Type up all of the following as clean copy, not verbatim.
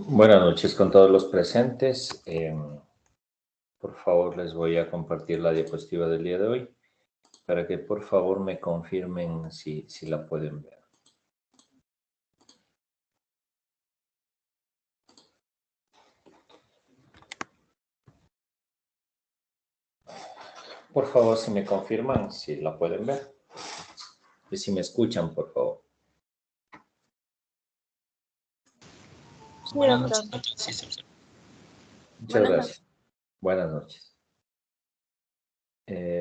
Buenas noches con todos los presentes. Por favor, les voy a compartir la diapositiva del día de hoy para que por favor me confirmen si la pueden ver. Por favor, si me confirman si la pueden ver. Y si me escuchan, por favor. Sí, doctor. Muchas gracias. Buenas noches.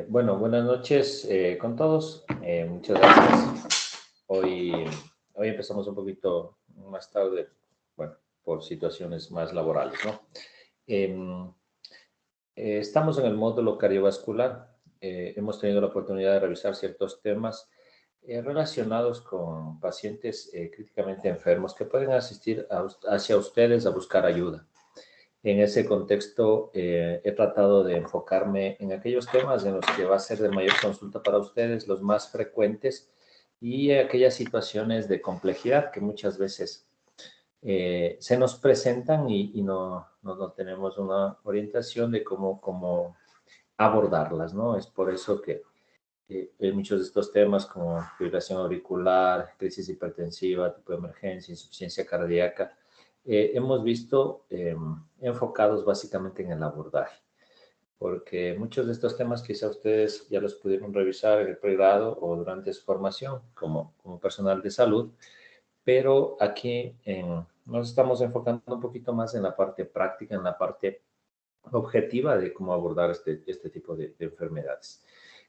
Buenas noches con todos. Muchas gracias. Hoy empezamos un poquito más tarde, bueno, por situaciones más laborales, ¿no? Estamos en el módulo cardiovascular. Hemos tenido la oportunidad de revisar ciertos temas relacionados con pacientes críticamente enfermos que pueden asistir hacia ustedes a buscar ayuda. En ese contexto, he tratado de enfocarme en aquellos temas en los que va a ser de mayor consulta para ustedes, los más frecuentes, y aquellas situaciones de complejidad que muchas veces se nos presentan y no tenemos una orientación de cómo abordarlas, ¿no? Es por eso que muchos de estos temas como fibrilación auricular, crisis hipertensiva, tipo de emergencia, insuficiencia cardíaca, hemos visto enfocados básicamente en el abordaje, porque muchos de estos temas quizá ustedes ya los pudieron revisar en el pregrado o durante su formación como personal de salud, pero aquí nos estamos enfocando un poquito más en la parte práctica, en la parte objetiva de cómo abordar este tipo de enfermedades.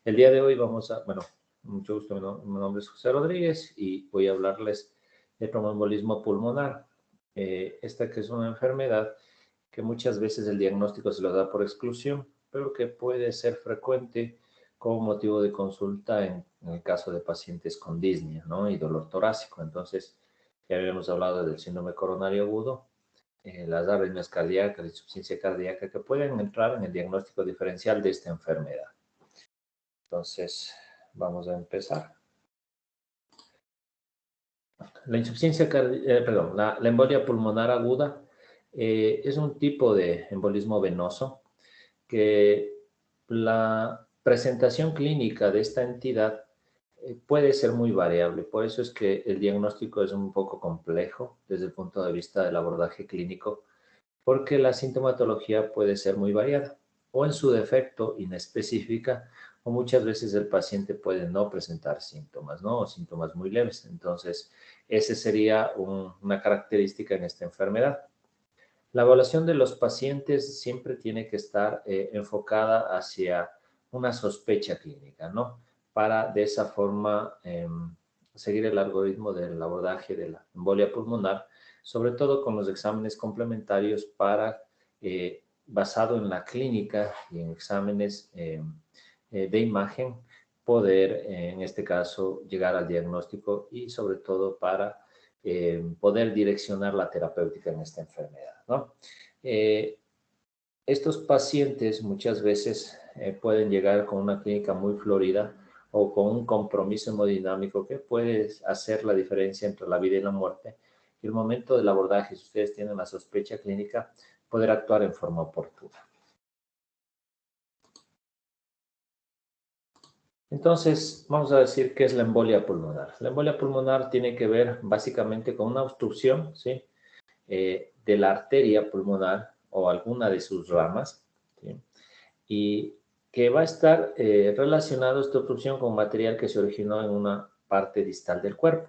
El día de hoy bueno, mucho gusto, mi nombre es José Rodríguez y voy a hablarles de tromboembolismo pulmonar. Esta que es una enfermedad que muchas veces el diagnóstico se lo da por exclusión, pero que puede ser frecuente como motivo de consulta en el caso de pacientes con disnea, ¿no? Y dolor torácico. Entonces, ya habíamos hablado del síndrome coronario agudo, las arritmias cardíacas, la insuficiencia cardíaca, que pueden entrar en el diagnóstico diferencial de esta enfermedad. Entonces, vamos a empezar. La insuficiencia cardíaca, la embolia pulmonar aguda es un tipo de embolismo venoso que la presentación clínica de esta entidad puede ser muy variable. Por eso es que el diagnóstico es un poco complejo desde el punto de vista del abordaje clínico, porque la sintomatología puede ser muy variada o en su defecto inespecífica, o muchas veces el paciente puede no presentar síntomas, ¿no? O síntomas muy leves. Entonces, esa sería una característica en esta enfermedad. La evaluación de los pacientes siempre tiene que estar enfocada hacia una sospecha clínica, ¿no? Para de esa forma seguir el algoritmo del abordaje de la embolia pulmonar, sobre todo con los exámenes complementarios para, basado en la clínica y en exámenes de imagen, poder, en este caso, llegar al diagnóstico y sobre todo para poder direccionar la terapéutica en esta enfermedad, ¿no? Estos pacientes muchas veces pueden llegar con una clínica muy florida o con un compromiso hemodinámico que puede hacer la diferencia entre la vida y la muerte. Y el momento del abordaje, si ustedes tienen la sospecha clínica, poder actuar en forma oportuna. Entonces, vamos a decir qué es la embolia pulmonar. La embolia pulmonar tiene que ver básicamente con una obstrucción, ¿sí? De la arteria pulmonar o alguna de sus ramas, ¿sí? Y que va a estar relacionado esta obstrucción con material que se originó en una parte distal del cuerpo.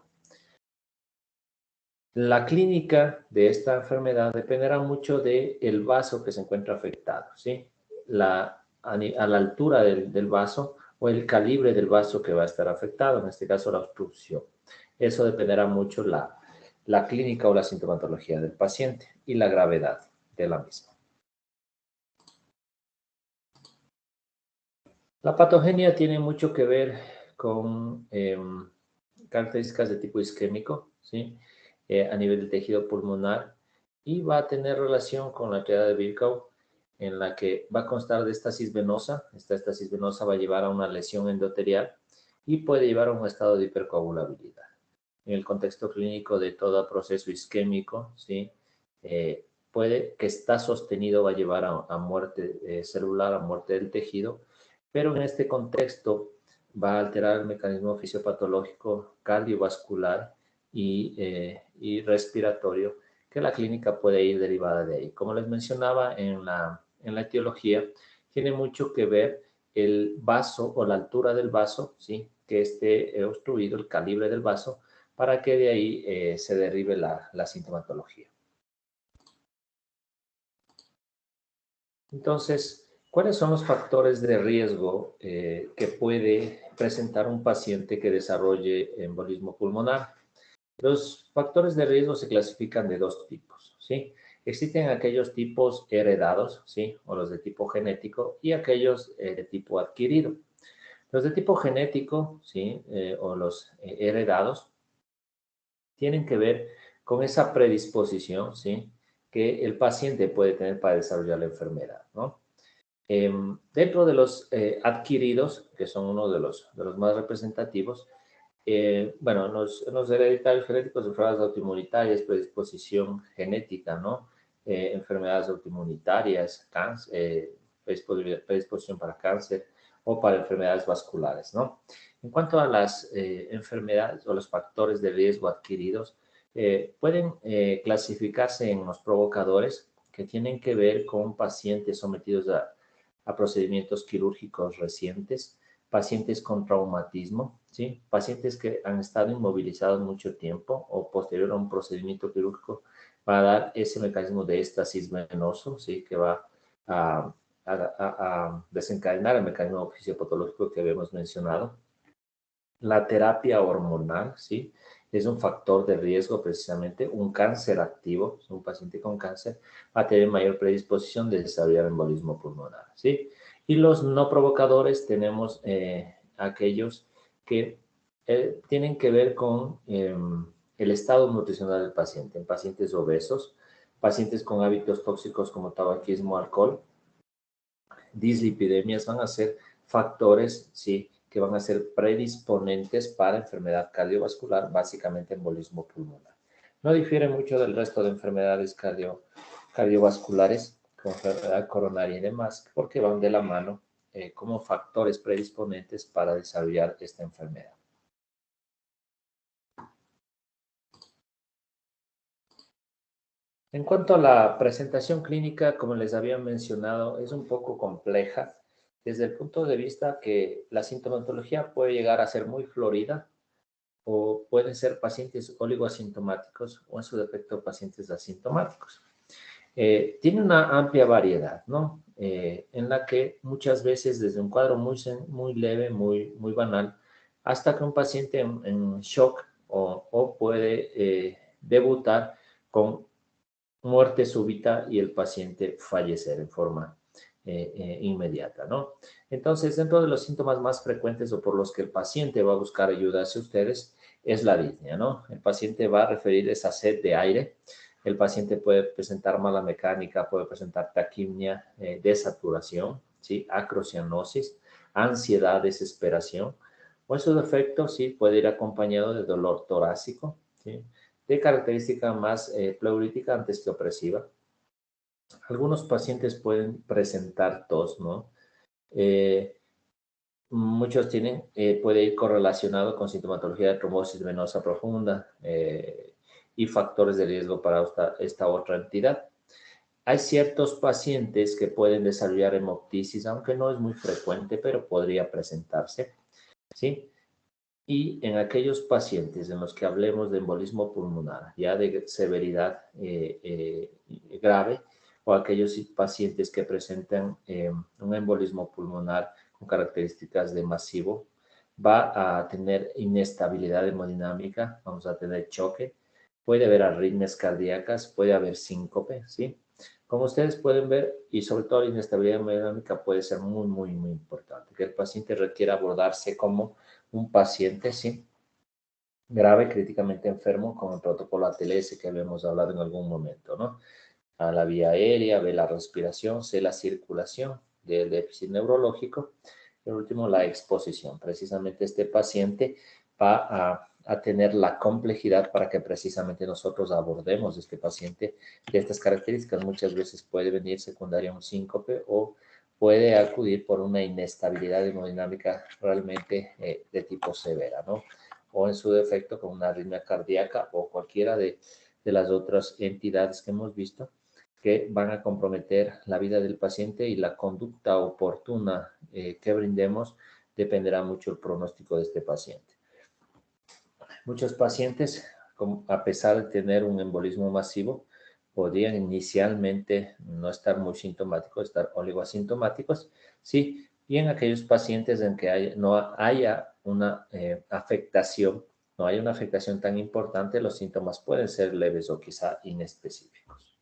La clínica de esta enfermedad dependerá mucho del vaso que se encuentra afectado, ¿sí? A la altura del vaso o el calibre del vaso que va a estar afectado, en este caso la obstrucción. Eso dependerá mucho la clínica o la sintomatología del paciente y la gravedad de la misma. La patogenia tiene mucho que ver con características de tipo isquémico, ¿sí? A nivel del tejido pulmonar, y va a tener relación con la triada de Virchow, en la que va a constar de estasis venosa. Esta estasis venosa va a llevar a una lesión endotelial y puede llevar a un estado de hipercoagulabilidad. En el contexto clínico de todo proceso isquémico, ¿sí? puede que está sostenido va a llevar a muerte celular, a muerte del tejido, pero en este contexto va a alterar el mecanismo fisiopatológico cardiovascular y respiratorio, que la clínica puede ir derivada de ahí. Como les mencionaba en la etiología, tiene mucho que ver el vaso o la altura del vaso, ¿sí? Que esté obstruido, el calibre del vaso, para que de ahí se derive la sintomatología. Entonces, ¿cuáles son los factores de riesgo que puede presentar un paciente que desarrolle embolismo pulmonar? Los factores de riesgo se clasifican de dos tipos, ¿sí? Existen aquellos tipos heredados, ¿sí? O los de tipo genético y aquellos de tipo adquirido. Los de tipo genético, ¿sí? O los heredados tienen que ver con esa predisposición, ¿sí? Que el paciente puede tener para desarrollar la enfermedad, ¿no? Dentro de los adquiridos, que son uno de los más representativos, bueno, en los hereditarios genéticos, enfermedades autoinmunitarias, predisposición genética, ¿no? Enfermedades autoinmunitarias, cáncer, predisposición para cáncer o para enfermedades vasculares, ¿no? En cuanto a las enfermedades o los factores de riesgo adquiridos, pueden clasificarse en los provocadores que tienen que ver con pacientes sometidos a procedimientos quirúrgicos recientes, pacientes con traumatismo, ¿sí? Pacientes que han estado inmovilizados mucho tiempo o posterior a un procedimiento quirúrgico va a dar ese mecanismo de éstasis venoso, ¿sí? Que va a desencadenar el mecanismo fisiopatológico que habíamos mencionado. La terapia hormonal, ¿sí? Es un factor de riesgo precisamente. Un cáncer activo, un paciente con cáncer, va a tener mayor predisposición de desarrollar embolismo pulmonar, ¿sí? Y los no provocadores tenemos aquellos que tienen que ver con el estado nutricional del paciente. En pacientes obesos, pacientes con hábitos tóxicos como tabaquismo, alcohol, dislipidemias van a ser factores, ¿sí? Que van a ser predisponentes para enfermedad cardiovascular, básicamente embolismo pulmonar. No difiere mucho del resto de enfermedades cardiovasculares, como enfermedad coronaria y demás, porque van de la mano como factores predisponentes para desarrollar esta enfermedad. En cuanto a la presentación clínica, como les había mencionado, es un poco compleja desde el punto de vista que la sintomatología puede llegar a ser muy florida o pueden ser pacientes oligoasintomáticos o en su defecto pacientes asintomáticos. Tiene una amplia variedad, ¿no? En la que muchas veces desde un cuadro muy leve, muy banal, hasta que un paciente en shock o puede debutar con muerte súbita y el paciente fallecer en forma inmediata, ¿no? Entonces, dentro de los síntomas más frecuentes o por los que el paciente va a buscar ayuda hacia ustedes es la disnea, ¿no? El paciente va a referir esa sed de aire, el paciente puede presentar mala mecánica, puede presentar taquimia, desaturación, ¿sí? Acrocianosis, ansiedad, desesperación, o en su defecto, sí, puede ir acompañado de dolor torácico, ¿sí? De característica más pleurítica antes que opresiva. Algunos pacientes pueden presentar tos, ¿no? Muchos puede ir correlacionado con sintomatología de trombosis venosa profunda y factores de riesgo para esta otra entidad. Hay ciertos pacientes que pueden desarrollar hemoptisis, aunque no es muy frecuente, pero podría presentarse, ¿sí? Y en aquellos pacientes en los que hablemos de embolismo pulmonar, ya de severidad grave, o aquellos pacientes que presentan un embolismo pulmonar con características de masivo, va a tener inestabilidad hemodinámica, vamos a tener choque, puede haber arritmias cardíacas, puede haber síncope, ¿sí? Como ustedes pueden ver, y sobre todo la inestabilidad hemodinámica puede ser muy importante, que el paciente requiera abordarse como un paciente, ¿sí? Grave, críticamente enfermo, con el protocolo ATLS que habíamos hablado en algún momento, ¿no? A la vía aérea, ve la respiración, C, la circulación del déficit neurológico, y por último, la exposición. Precisamente este paciente va a tener la complejidad para que precisamente nosotros abordemos este paciente de estas características. Muchas veces puede venir secundaria a un síncope o puede acudir por una inestabilidad hemodinámica realmente de tipo severa, ¿no? O en su defecto con una arritmia cardíaca o cualquiera de las otras entidades que hemos visto que van a comprometer la vida del paciente, y la conducta oportuna que brindemos dependerá mucho del pronóstico de este paciente. Muchos pacientes, a pesar de tener un embolismo masivo, podrían inicialmente no estar muy sintomáticos, estar oligoasintomáticos, ¿sí? Y en aquellos pacientes en que no haya una afectación, no hay una afectación tan importante, los síntomas pueden ser leves o quizá inespecíficos.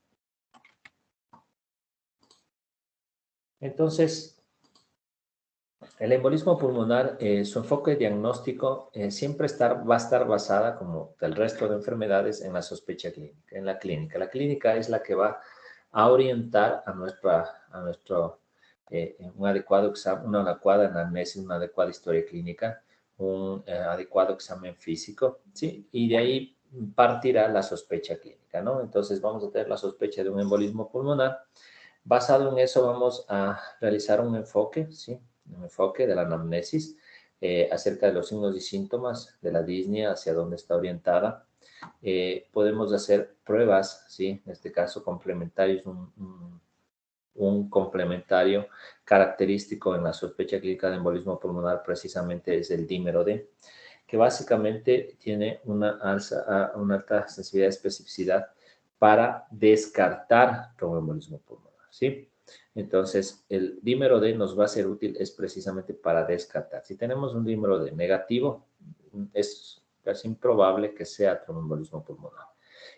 Entonces, el embolismo pulmonar, su enfoque diagnóstico siempre va a estar basada, como el resto de enfermedades, en la sospecha clínica, en la clínica. La clínica es la que va a orientar a nuestro un adecuado examen, una adecuada anamnesis, una adecuada historia clínica, un adecuado examen físico, ¿sí? Y de ahí partirá la sospecha clínica, ¿no? Entonces vamos a tener la sospecha de un embolismo pulmonar. Basado en eso vamos a realizar un enfoque, ¿sí? Un enfoque de la anamnesis acerca de los signos y síntomas de la disnea, hacia dónde está orientada. Podemos hacer pruebas, ¿sí? En este caso complementarios, un complementario característico en la sospecha clínica de embolismo pulmonar precisamente es el dímero D, que básicamente tiene una alta sensibilidad y especificidad para descartar tromboembolismo pulmonar, ¿sí? Entonces, el dímero D nos va a ser útil es precisamente para descartar. Si tenemos un dímero D negativo, es casi improbable que sea tromboembolismo pulmonar.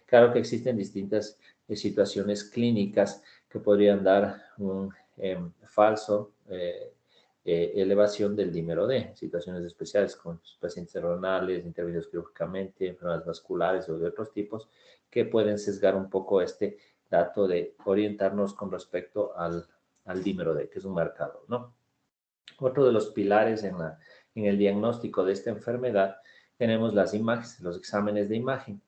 Claro que existen distintas situaciones clínicas que podrían dar un falso elevación del dímero D, situaciones especiales con pacientes renales, intervenidos quirúrgicamente, enfermedades vasculares o de otros tipos, que pueden sesgar un poco este dato de orientarnos con respecto al dímero D, que es un marcador, ¿no? Otro de los pilares en el diagnóstico de esta enfermedad tenemos las imágenes, los exámenes de imagen.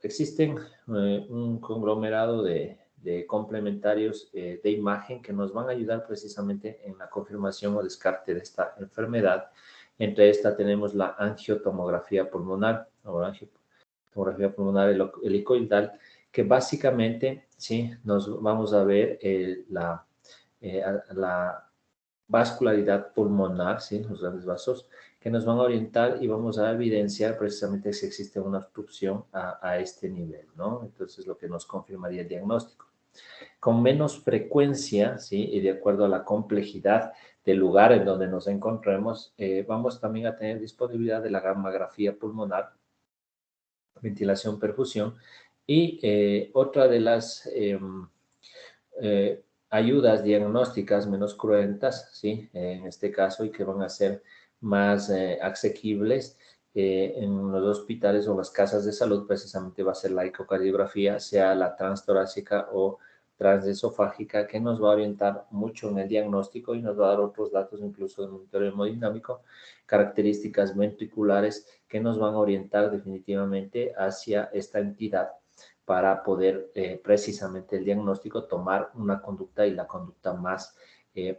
Existen un conglomerado de complementarios de imagen que nos van a ayudar precisamente en la confirmación o descarte de esta enfermedad. Entre esta tenemos la angiotomografía pulmonar o angiotomografía pulmonar helicoidal, que básicamente, sí, nos vamos a ver la vascularidad pulmonar, ¿sí? Los grandes vasos, que nos van a orientar y vamos a evidenciar precisamente si existe una obstrucción a este nivel, ¿no? Entonces, lo que nos confirmaría el diagnóstico. Con menos frecuencia, ¿sí? Y de acuerdo a la complejidad del lugar en donde nos encontremos, vamos también a tener disponibilidad de la gammagrafía pulmonar, ventilación, perfusión, y otra de las ayudas diagnósticas menos cruentas, ¿sí? En este caso, y que van a ser más asequibles en los hospitales o las casas de salud, precisamente va a ser la ecocardiografía, sea la transtorácica o transesofágica, que nos va a orientar mucho en el diagnóstico y nos va a dar otros datos, incluso de monitoreo hemodinámico, características ventriculares que nos van a orientar definitivamente hacia esta entidad para poder precisamente el diagnóstico tomar una conducta y la conducta más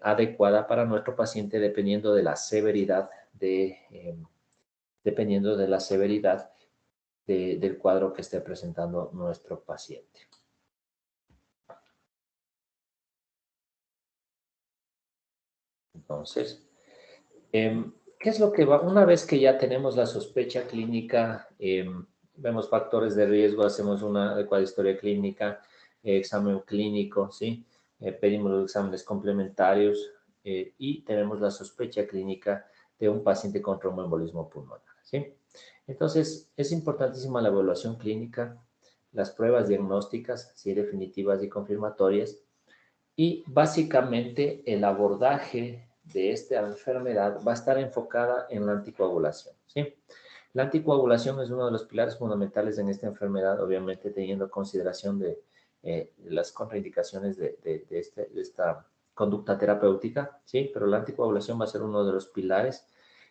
adecuada para nuestro paciente dependiendo de la severidad del cuadro que esté presentando nuestro paciente. Entonces, ¿qué es lo que va? Una vez que ya tenemos la sospecha clínica, vemos factores de riesgo, hacemos una adecuada historia clínica, examen clínico, ¿sí? Pedimos los exámenes complementarios y tenemos la sospecha clínica de un paciente con tromboembolismo pulmonar, ¿sí? Entonces, es importantísima la evaluación clínica, las pruebas diagnósticas, ¿sí? Definitivas y confirmatorias, y básicamente el abordaje de esta enfermedad va a estar enfocada en la anticoagulación, ¿sí? La anticoagulación es uno de los pilares fundamentales en esta enfermedad, obviamente teniendo consideración de las contraindicaciones de esta conducta terapéutica, ¿sí? Pero la anticoagulación va a ser uno de los pilares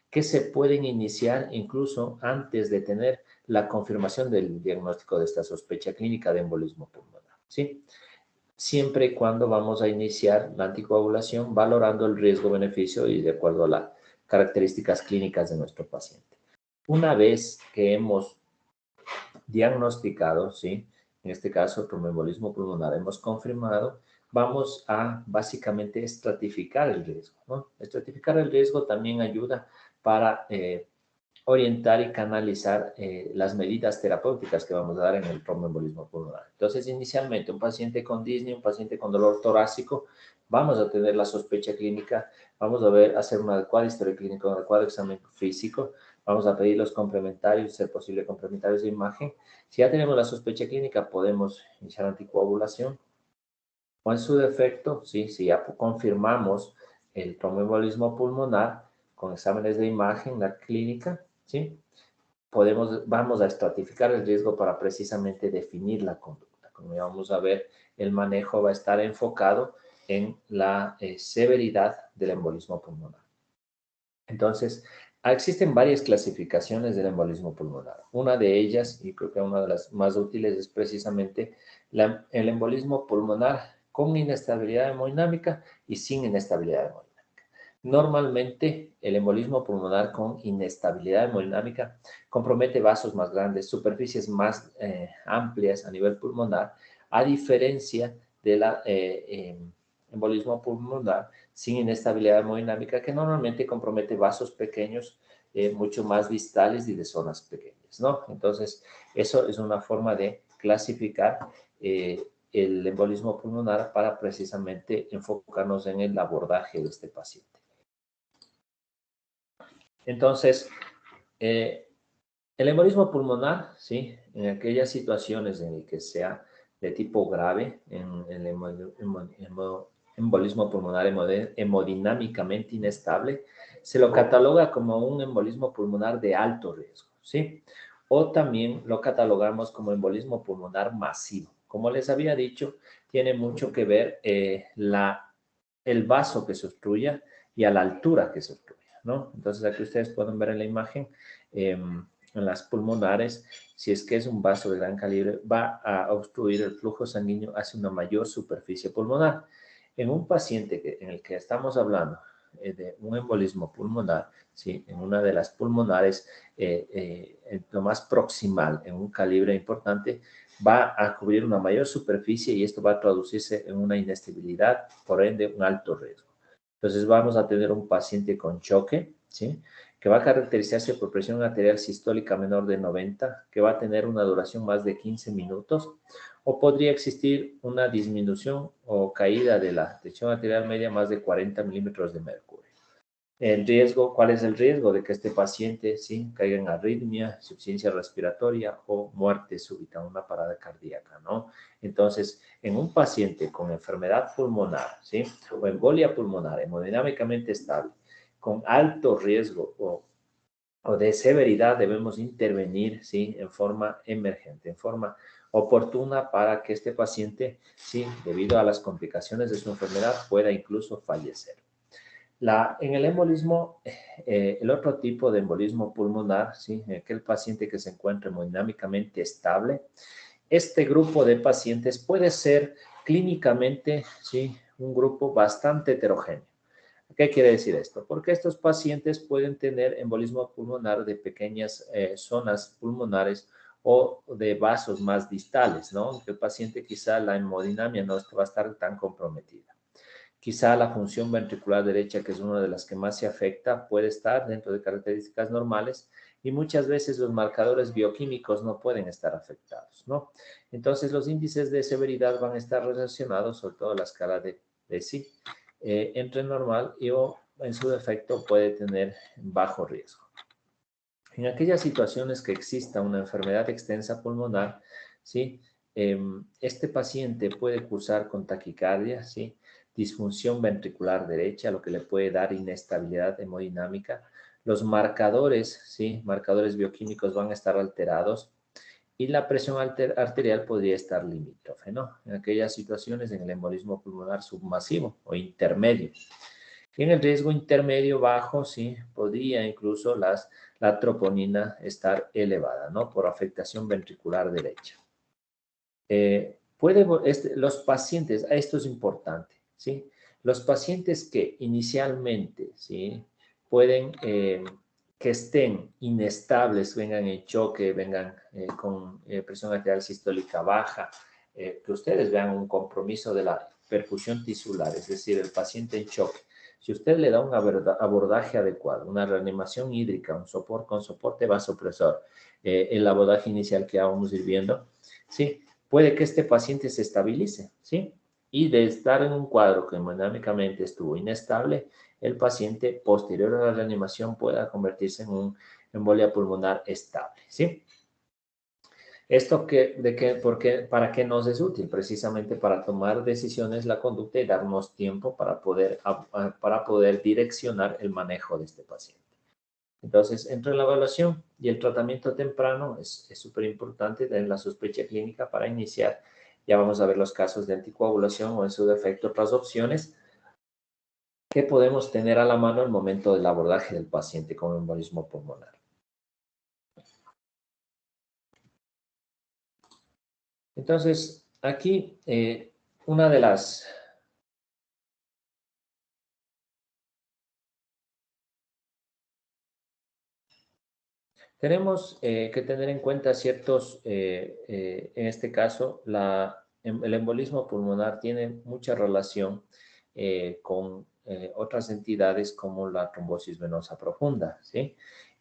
que se pueden iniciar incluso antes de tener la confirmación del diagnóstico de esta sospecha clínica de embolismo pulmonar, ¿sí? Siempre y cuando vamos a iniciar la anticoagulación valorando el riesgo-beneficio y de acuerdo a las características clínicas de nuestro paciente. Una vez que hemos diagnosticado, ¿sí? En este caso, tromboembolismo pulmonar, hemos confirmado, vamos a básicamente estratificar el riesgo, ¿no? Estratificar el riesgo también ayuda para orientar y canalizar las medidas terapéuticas que vamos a dar en el tromboembolismo pulmonar. Entonces, inicialmente, un paciente con disnea, un paciente con dolor torácico, vamos a tener la sospecha clínica, vamos a ver, hacer una adecuada historia clínica, un adecuado examen físico, vamos a pedir los complementarios, ser posible complementarios de imagen. Si ya tenemos la sospecha clínica, podemos iniciar anticoagulación. O en su defecto, ¿sí? Si ya confirmamos el tromboembolismo pulmonar con exámenes de imagen, la clínica, ¿sí? Vamos a estratificar el riesgo para precisamente definir la conducta. Como ya vamos a ver, el manejo va a estar enfocado en la severidad del embolismo pulmonar. Entonces, existen varias clasificaciones del embolismo pulmonar. Una de ellas, y creo que una de las más útiles, es precisamente el embolismo pulmonar con inestabilidad hemodinámica y sin inestabilidad hemodinámica. Normalmente, el embolismo pulmonar con inestabilidad hemodinámica compromete vasos más grandes, superficies más amplias a nivel pulmonar, a diferencia de la embolismo pulmonar sin inestabilidad hemodinámica, que normalmente compromete vasos pequeños, mucho más distales y de zonas pequeñas, ¿no? Entonces, eso es una forma de clasificar el embolismo pulmonar para precisamente enfocarnos en el abordaje de este paciente. Entonces, el embolismo pulmonar, ¿sí? En aquellas situaciones en las que sea de tipo grave, en el embolismo pulmonar hemodinámicamente inestable, se lo cataloga como un embolismo pulmonar de alto riesgo, ¿sí? O también lo catalogamos como embolismo pulmonar masivo. Como les había dicho, tiene mucho que ver el vaso que se obstruya y a la altura que se obstruya, ¿no? Entonces, aquí ustedes pueden ver en la imagen, en las pulmonares, si es que es un vaso de gran calibre, va a obstruir el flujo sanguíneo hacia una mayor superficie pulmonar. En un paciente en el que estamos hablando de un embolismo pulmonar, ¿sí? En una de las pulmonares, lo más proximal, en un calibre importante, va a cubrir una mayor superficie y esto va a traducirse en una inestabilidad, por ende, un alto riesgo. Entonces, vamos a tener un paciente con choque, ¿sí? Que va a caracterizarse por presión arterial sistólica menor de 90, que va a tener una duración más de 15 minutos, o podría existir una disminución o caída de la tensión arterial media más de 40 milímetros de mercurio. El riesgo, ¿cuál es el riesgo de que este paciente, sí, caiga en arritmia, insuficiencia respiratoria o muerte súbita, una parada cardíaca, ¿no? Entonces, en un paciente con enfermedad pulmonar, ¿sí? O embolia pulmonar, hemodinámicamente estable, con alto riesgo o de severidad, debemos intervenir, ¿sí? En forma emergente, en forma oportuna para que este paciente, ¿sí? Debido a las complicaciones de su enfermedad, pueda incluso fallecer. En el embolismo, el otro tipo de embolismo pulmonar, ¿sí? Aquel paciente que se encuentra hemodinámicamente estable, este grupo de pacientes puede ser clínicamente, ¿sí? Un grupo bastante heterogéneo. ¿Qué quiere decir esto? Porque estos pacientes pueden tener embolismo pulmonar de pequeñas zonas pulmonares o de vasos más distales, ¿no? El paciente quizá la hemodinamia no va a estar tan comprometida. Quizá la función ventricular derecha, que es una de las que más se afecta, puede estar dentro de características normales y muchas veces los marcadores bioquímicos no pueden estar afectados, ¿no? Entonces, los índices de severidad van a estar relacionados, sobre todo la escala de SI, entre normal y o en su defecto puede tener bajo riesgo. En aquellas situaciones que exista una enfermedad extensa pulmonar, ¿sí? Este paciente puede cursar con taquicardia, ¿sí? Disfunción ventricular derecha, lo que le puede dar inestabilidad hemodinámica. Los marcadores, ¿sí? Marcadores bioquímicos van a estar alterados y la presión arterial podría estar limítrofe, ¿no? En aquellas situaciones en el embolismo pulmonar submasivo o intermedio. En el riesgo intermedio bajo, sí, podría incluso la troponina estar elevada, ¿no? Por afectación ventricular derecha. Los pacientes, esto es importante, ¿sí? Los pacientes que inicialmente, ¿sí? Pueden, que estén inestables, vengan en choque, vengan con presión arterial sistólica baja, que ustedes vean un compromiso de la perfusión tisular, es decir, el paciente en choque. Si usted le da un abordaje adecuado, una reanimación hídrica, un soporte con soporte vasopresor, el abordaje inicial que vamos a ir viendo, ¿sí? Puede que este paciente se estabilice, ¿sí? Y de estar en un cuadro que hemodinámicamente estuvo inestable, el paciente posterior a la reanimación pueda convertirse en una embolia pulmonar estable, ¿sí? ¿Esto para qué nos es útil? Precisamente para tomar decisiones la conducta y darnos tiempo para poder direccionar el manejo de este paciente. Entonces, entre la evaluación y el tratamiento temprano es súper importante tener la sospecha clínica para iniciar. Ya vamos a ver los casos de anticoagulación o en su defecto otras opciones que podemos tener a la mano al momento del abordaje del paciente con embolismo pulmonar. Entonces, aquí una de las... Tenemos que tener en cuenta ciertos, en este caso, el embolismo pulmonar tiene mucha relación con otras entidades como la trombosis venosa profunda, ¿sí?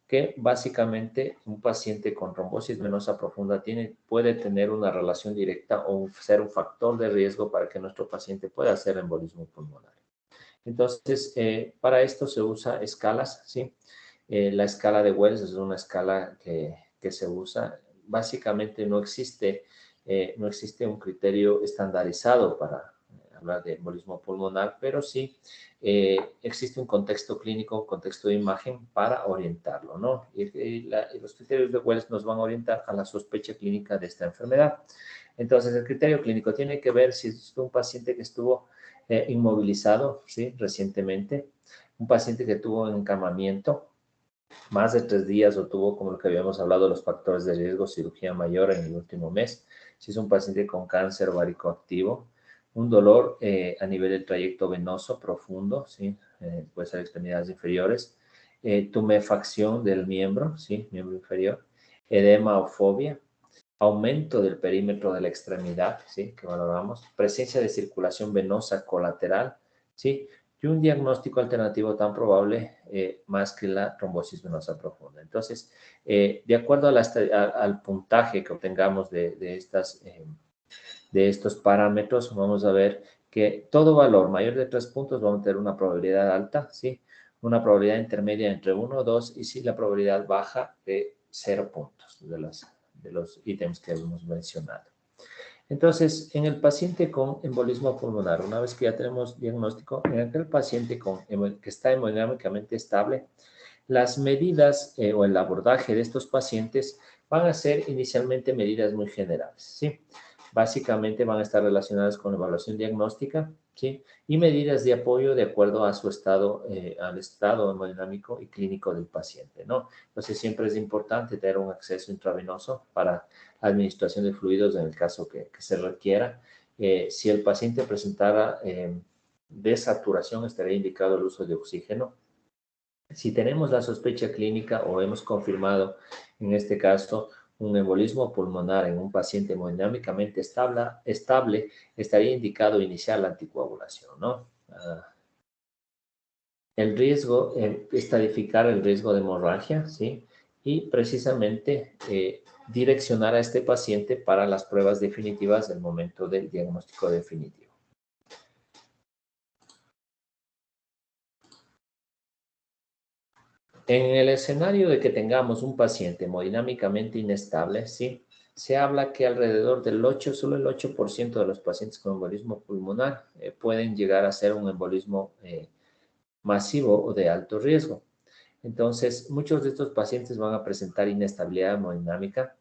Que básicamente un paciente con trombosis venosa profunda puede tener una relación directa o ser un factor de riesgo para que nuestro paciente pueda hacer embolismo pulmonar. Entonces, para esto se usa escalas, ¿sí? La escala de Wells es una escala que se usa. Básicamente no existe un criterio estandarizado para hablar de embolismo pulmonar, pero sí existe un contexto clínico, un contexto de imagen para orientarlo, ¿no? Y los criterios de Wells nos van a orientar a la sospecha clínica de esta enfermedad. Entonces, el criterio clínico tiene que ver si es un paciente que estuvo inmovilizado, ¿sí? Recientemente, un paciente que tuvo encamamiento más de 3 días o tuvo, como lo que habíamos hablado, los factores de riesgo, cirugía mayor en el último mes, si es un paciente con cáncer ovárico activo, un dolor a nivel del trayecto venoso profundo, ¿sí? Puede ser extremidades inferiores, tumefacción del miembro, ¿sí? Miembro inferior, edema o fobia, aumento del perímetro de la extremidad, ¿sí? Que valoramos, presencia de circulación venosa colateral, ¿sí? Y un diagnóstico alternativo tan probable más que la trombosis venosa profunda. Entonces, de acuerdo al puntaje que obtengamos de estos parámetros, vamos a ver que todo valor mayor de 3 puntos vamos a tener una probabilidad alta, ¿sí? Una probabilidad intermedia entre 1 o 2 y sí la probabilidad baja de 0 puntos de los ítems que hemos mencionado. Entonces, en el paciente con embolismo pulmonar, una vez que ya tenemos diagnóstico, en aquel paciente que está hemodinámicamente estable, las medidas o el abordaje de estos pacientes van a ser inicialmente medidas muy generales, ¿sí? Básicamente van a estar relacionadas con evaluación diagnóstica, ¿sí? Y medidas de apoyo de acuerdo a su estado, al estado hemodinámico y clínico del paciente, ¿no? Entonces, siempre es importante tener un acceso intravenoso para administración de fluidos en el caso que se requiera. Si el paciente presentara desaturación, estaría indicado el uso de oxígeno. Si tenemos la sospecha clínica o hemos confirmado, en este caso, un embolismo pulmonar en un paciente hemodinámicamente estable, estaría indicado iniciar la anticoagulación, ¿no? El riesgo, estadificar el riesgo de hemorragia, ¿sí? Y precisamente direccionar a este paciente para las pruebas definitivas del momento del diagnóstico definitivo. En el escenario de que tengamos un paciente hemodinámicamente inestable, ¿sí? Se habla que alrededor del solo el 8% de los pacientes con embolismo pulmonar pueden llegar a ser un embolismo masivo o de alto riesgo. Entonces, muchos de estos pacientes van a presentar inestabilidad hemodinámica.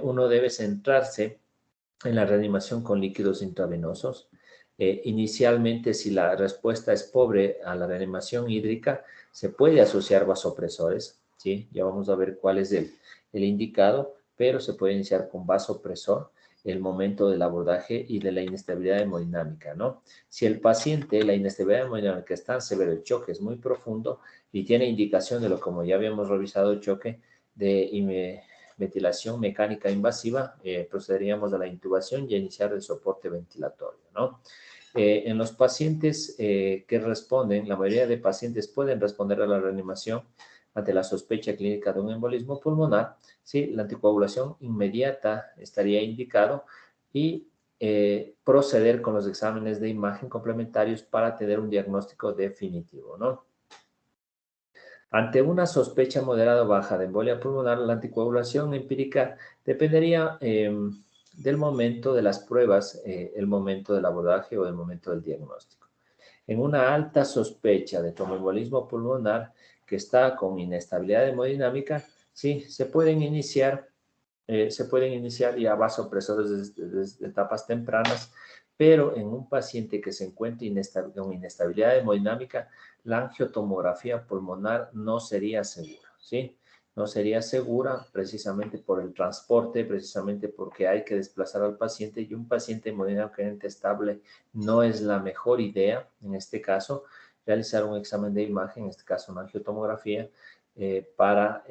Uno debe centrarse en la reanimación con líquidos intravenosos. Inicialmente, si la respuesta es pobre a la reanimación hídrica, se puede asociar vasopresores, ¿sí? Ya vamos a ver cuál es el indicado, pero se puede iniciar con vasopresor el momento del abordaje y de la inestabilidad hemodinámica, ¿no? Si el paciente, la inestabilidad hemodinámica es tan severa, el choque es muy profundo y tiene indicación de lo como ya habíamos revisado, el choque de ventilación mecánica invasiva, procederíamos a la intubación y a iniciar el soporte ventilatorio, ¿no? En los pacientes que responden, la mayoría de pacientes pueden responder a la reanimación ante la sospecha clínica de un embolismo pulmonar, ¿sí? La anticoagulación inmediata estaría indicado y proceder con los exámenes de imagen complementarios para tener un diagnóstico definitivo, ¿no? Ante una sospecha moderada o baja de embolia pulmonar, la anticoagulación empírica dependería del momento de las pruebas, el momento del abordaje o el momento del diagnóstico. En una alta sospecha de tromboembolismo pulmonar que está con inestabilidad hemodinámica, sí, se pueden iniciar ya vasopresores desde etapas tempranas, pero en un paciente que se encuentre con inestabilidad hemodinámica, la angiotomografía pulmonar no sería segura, ¿sí? No sería segura precisamente por el transporte, precisamente porque hay que desplazar al paciente y un paciente hemodinámicamente estable no es la mejor idea, en este caso, realizar un examen de imagen, en este caso una angiotomografía, para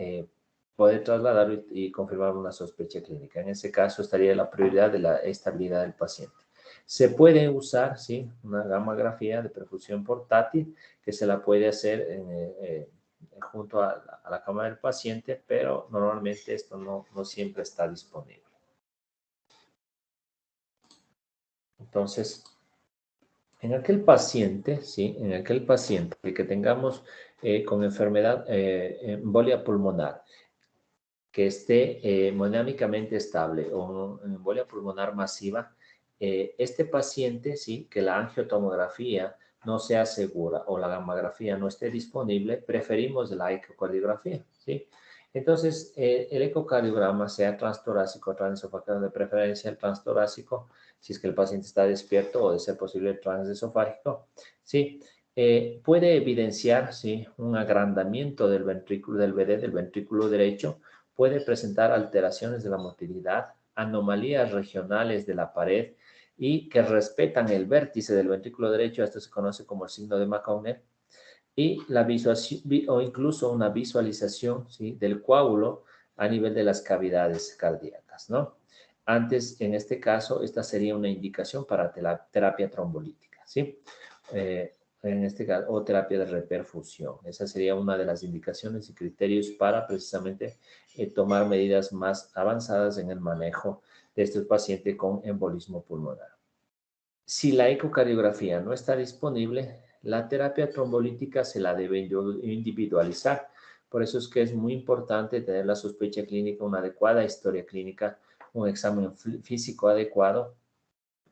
poder trasladarlo y confirmar una sospecha clínica. En ese caso estaría la prioridad de la estabilidad del paciente. Se puede usar, sí, una gammagrafía de perfusión portátil que se la puede hacer junto a la cama del paciente, pero normalmente esto no siempre está disponible. Entonces, en aquel paciente, ¿sí? En aquel paciente que tengamos con enfermedad embolia pulmonar, que esté hemodinámicamente estable o en embolia pulmonar masiva, este paciente, sí, que la angiotomografía no sea segura o la gammagrafía no esté disponible, preferimos la ecocardiografía, ¿sí? Entonces, el ecocardiograma, sea transtorácico o transesofágico, de preferencia el transtorácico, si es que el paciente está despierto o de ser posible el transesofágico, ¿sí? Puede evidenciar, ¿sí? Un agrandamiento del ventrículo, del VD, del ventrículo derecho, puede presentar alteraciones de la motilidad, anomalías regionales de la pared y que respetan el vértice del ventrículo derecho, esto se conoce como el signo de Maconet, y la visualización, o incluso una visualización, ¿sí? Del coágulo a nivel de las cavidades cardíacas, ¿no? Antes, en este caso, esta sería una indicación para terapia trombolítica, ¿sí? En este caso, o terapia de reperfusión. Esa sería una de las indicaciones y criterios para precisamente tomar medidas más avanzadas en el manejo de este paciente con embolismo pulmonar. Si la ecocardiografía no está disponible, la terapia trombolítica se la debe individualizar. Por eso es que es muy importante tener la sospecha clínica, una adecuada historia clínica, un examen físico adecuado.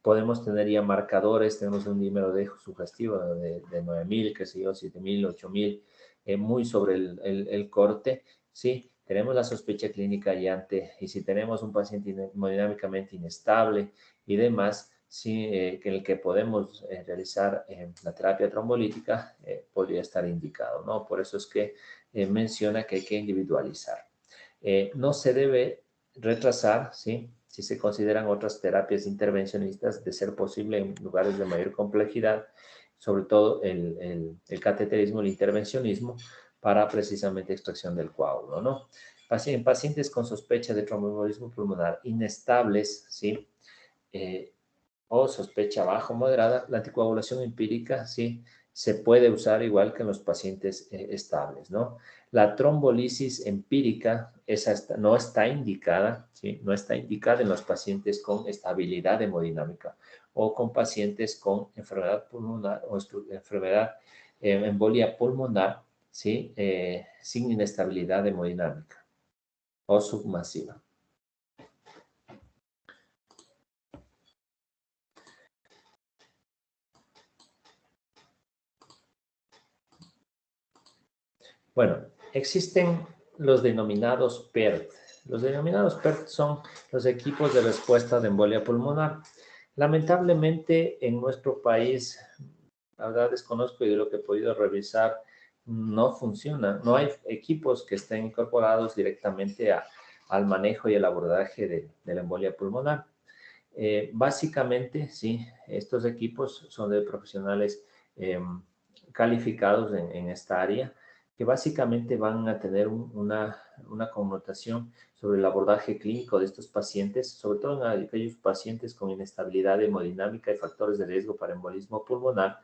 Podemos tener ya marcadores, tenemos un número de sugestivo de 9.000, qué sé yo, 7.000, 8.000, muy sobre el corte, ¿sí? Tenemos la sospecha clínica y si tenemos un paciente hemodinámicamente inestable y demás, sí, que en el que podemos realizar la terapia trombolítica, podría estar indicado, ¿no? Por eso es que menciona que hay que individualizar. No se debe retrasar, ¿sí? Si se consideran otras terapias intervencionistas, de ser posible en lugares de mayor complejidad, sobre todo el cateterismo, el intervencionismo, para precisamente extracción del coágulo, ¿no? En pacientes con sospecha de tromboembolismo pulmonar inestables, ¿sí? O sospecha baja o moderada, la anticoagulación empírica, sí, se puede usar igual que en los pacientes estables, ¿no? La trombolisis empírica, esa no está indicada, ¿sí? No está indicada en los pacientes con estabilidad hemodinámica o con pacientes con enfermedad pulmonar o enfermedad embolia pulmonar, ¿sí? Sin inestabilidad hemodinámica o submasiva. Bueno, existen los denominados PERT. Los denominados PERT son los equipos de respuesta de embolia pulmonar. Lamentablemente, en nuestro país, la verdad desconozco y de lo que he podido revisar, no funciona. No hay equipos que estén incorporados directamente al manejo y el abordaje de la embolia pulmonar. Básicamente, sí, estos equipos son de profesionales calificados en esta área, que básicamente van a tener una connotación sobre el abordaje clínico de estos pacientes, sobre todo en aquellos pacientes con inestabilidad hemodinámica y factores de riesgo para embolismo pulmonar,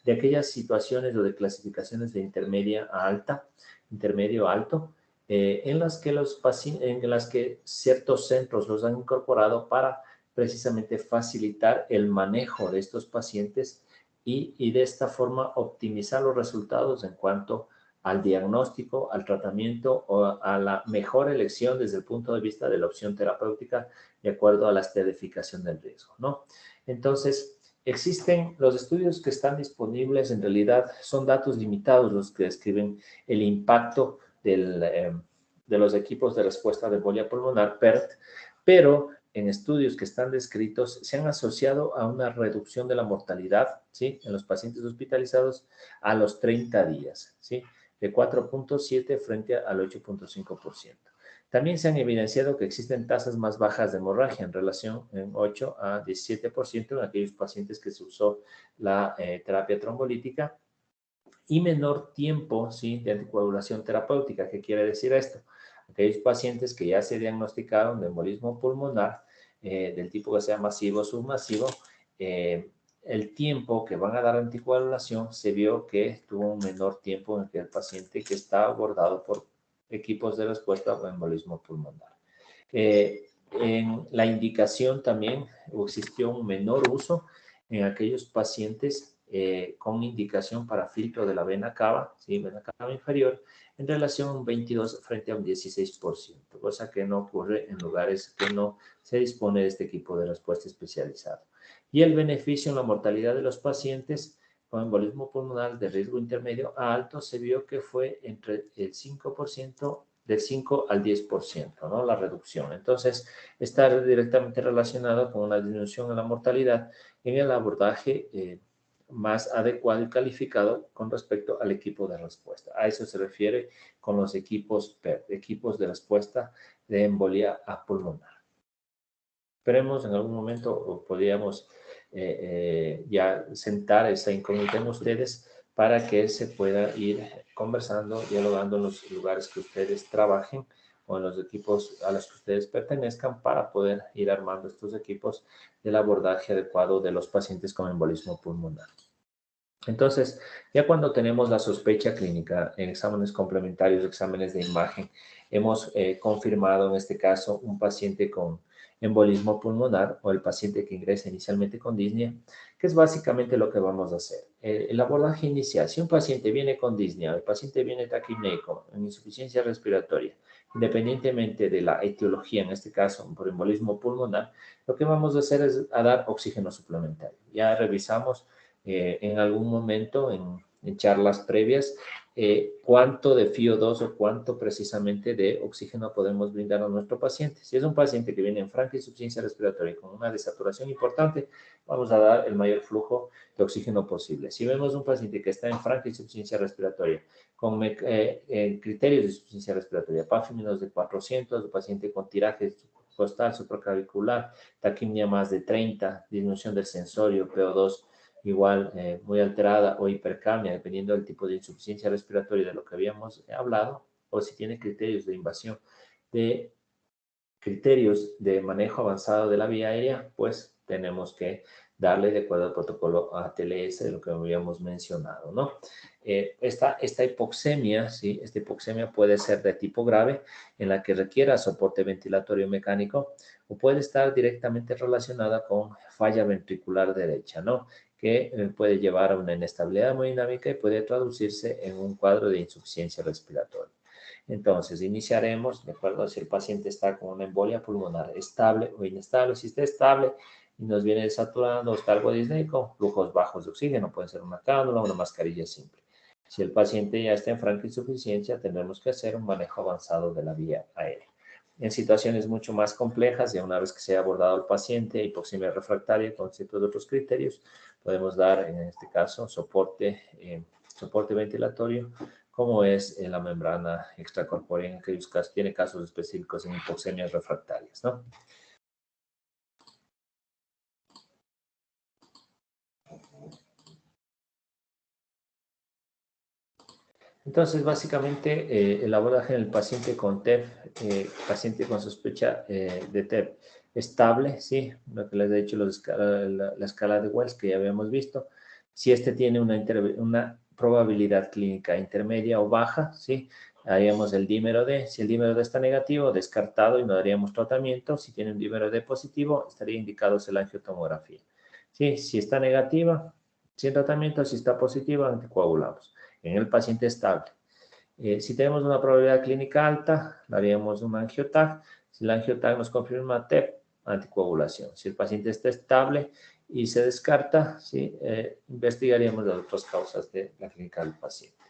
de aquellas situaciones o de clasificaciones de intermedia a alta, intermedio a alto, en las que ciertos centros los han incorporado para precisamente facilitar el manejo de estos pacientes y de esta forma optimizar los resultados en cuanto al diagnóstico, al tratamiento o a la mejor elección desde el punto de vista de la opción terapéutica de acuerdo a la estratificación del riesgo, ¿no? Entonces, existen los estudios que están disponibles, en realidad son datos limitados los que describen el impacto de los equipos de respuesta de embolia pulmonar, PERT, pero en estudios que están descritos se han asociado a una reducción de la mortalidad, ¿sí?, en los pacientes hospitalizados a los 30 días, ¿sí?, de 4.7 frente al 8.5%. También se han evidenciado que existen tasas más bajas de hemorragia en relación en 8 a 17% en aquellos pacientes que se usó la terapia trombolítica y menor tiempo, ¿sí?, de anticoagulación terapéutica. ¿Qué quiere decir esto? Aquellos pacientes que ya se diagnosticaron de embolismo pulmonar del tipo que sea masivo o submasivo, el tiempo que van a dar anticoagulación se vio que tuvo un menor tiempo en que el paciente que está abordado por equipos de respuesta a embolismo pulmonar. En la indicación también existió un menor uso en aquellos pacientes con indicación para filtro de la vena cava, ¿sí?, vena cava inferior, en relación a un 22 frente a un 16%, cosa que no ocurre en lugares que no se dispone de este equipo de respuesta especializado. Y el beneficio en la mortalidad de los pacientes con embolismo pulmonar de riesgo intermedio a alto se vio que fue entre el 5%, del 5 al 10%, ¿no?, la reducción. Entonces, está directamente relacionado con una disminución en la mortalidad en el abordaje más adecuado y calificado con respecto al equipo de respuesta. A eso se refiere con los equipos PERT, equipos de respuesta de embolia pulmonar. Esperemos en algún momento podríamos ya sentar esa incógnita en ustedes para que se pueda ir conversando, dialogando en los lugares que ustedes trabajen o en los equipos a los que ustedes pertenezcan para poder ir armando estos equipos del abordaje adecuado de los pacientes con embolismo pulmonar. Entonces, ya cuando tenemos la sospecha clínica en exámenes complementarios, exámenes de imagen, hemos confirmado en este caso un paciente con embolismo pulmonar o el paciente que ingresa inicialmente con disnea, que es básicamente lo que vamos a hacer. El abordaje inicial, si un paciente viene con disnea, el paciente viene taquipneico, en insuficiencia respiratoria, independientemente de la etiología, en este caso por embolismo pulmonar, lo que vamos a hacer es a dar oxígeno suplementario. Ya revisamos en algún momento en charlas previas cuánto de FiO2 o cuánto precisamente de oxígeno podemos brindar a nuestro paciente. Si es un paciente que viene en franca insuficiencia respiratoria con una desaturación importante, vamos a dar el mayor flujo de oxígeno posible. Si vemos un paciente que está en franca insuficiencia respiratoria con criterios de insuficiencia respiratoria, PAFI menos de 400, un paciente con tiraje costal supraclavicular, taquimia más de 30, disminución del sensorio, PO2 igual muy alterada o hipercapnia, dependiendo del tipo de insuficiencia respiratoria de lo que habíamos hablado, o si tiene criterios de invasión de criterios de manejo avanzado de la vía aérea, pues tenemos que darle de acuerdo al protocolo ATLS de lo que habíamos mencionado, ¿no? Esta hipoxemia, ¿sí? Esta hipoxemia puede ser de tipo grave, en la que requiera soporte ventilatorio mecánico, o puede estar directamente relacionada con falla ventricular derecha, ¿no?, que puede llevar a una inestabilidad hemodinámica y puede traducirse en un cuadro de insuficiencia respiratoria. Entonces, iniciaremos, de acuerdo a si el paciente está con una embolia pulmonar estable o inestable. Si está estable y nos viene desaturando o está algo disneico, flujos bajos de oxígeno, puede ser una cánula o una mascarilla simple. Si el paciente ya está en franca insuficiencia, tendremos que hacer un manejo avanzado de la vía aérea. En situaciones mucho más complejas, ya una vez que se ha abordado al paciente, hipoxemia refractaria con ciertos otros criterios, podemos dar, en este caso, soporte ventilatorio, como es en la membrana extracorpórea, en aquellos casos, tiene casos específicos en hipoxemias refractarias, ¿no? Entonces, básicamente, el abordaje en el paciente con TEP, paciente con sospecha de TEP estable, ¿sí? Lo que les he dicho, la escala de Wells que ya habíamos visto. Si este tiene una probabilidad clínica intermedia o baja, ¿sí? Haríamos el dímero D. Si el dímero D está negativo, descartado y no daríamos tratamiento. Si tiene un dímero D positivo, estaría indicado la angiotomografía. ¿Sí? Si está negativa, sin tratamiento. Si está positiva, anticoagulamos en el paciente estable. Si tenemos una probabilidad clínica alta, haríamos un angiotag. Si el angiotag nos confirma TEP, anticoagulación. Si el paciente está estable y se descarta, ¿sí? Investigaríamos las otras causas de la clínica del paciente.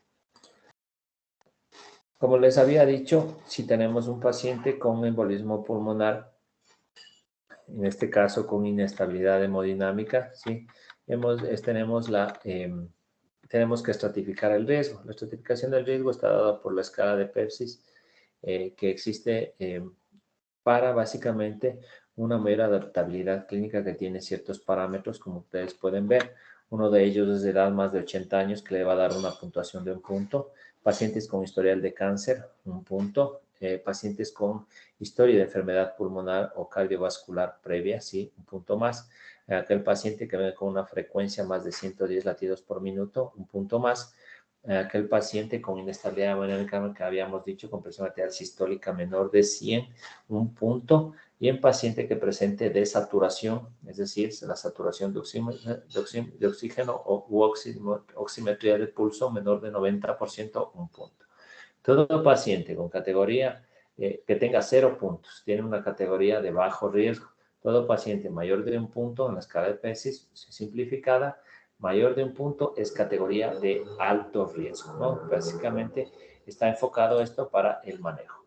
Como les había dicho, si tenemos un paciente con embolismo pulmonar, en este caso con inestabilidad hemodinámica, ¿sí? Tenemos que estratificar el riesgo. La estratificación del riesgo está dada por la escala de Pepsis que existe para básicamente una mayor adaptabilidad clínica que tiene ciertos parámetros, como ustedes pueden ver. Uno de ellos es de edad más de 80 años, que le va a dar una puntuación de 1 punto. Pacientes con historial de cáncer, 1 punto. Pacientes con historia de enfermedad pulmonar o cardiovascular previa, sí, 1 punto más. Aquel paciente que venga con una frecuencia más de 110 latidos por minuto, 1 punto más. Aquel paciente con inestabilidad hemodinámica que habíamos dicho, con presión arterial sistólica menor de 100, 1 punto. Y en paciente que presente desaturación, es decir, la saturación de oxígeno u oximetría de pulso menor de 90%, 1 punto. Todo paciente con categoría que tenga 0 puntos tiene una categoría de bajo riesgo. Todo paciente mayor de 1 punto en la escala de Pepsis simplificada, mayor de 1 punto es categoría de alto riesgo, ¿no? Básicamente está enfocado esto para el manejo.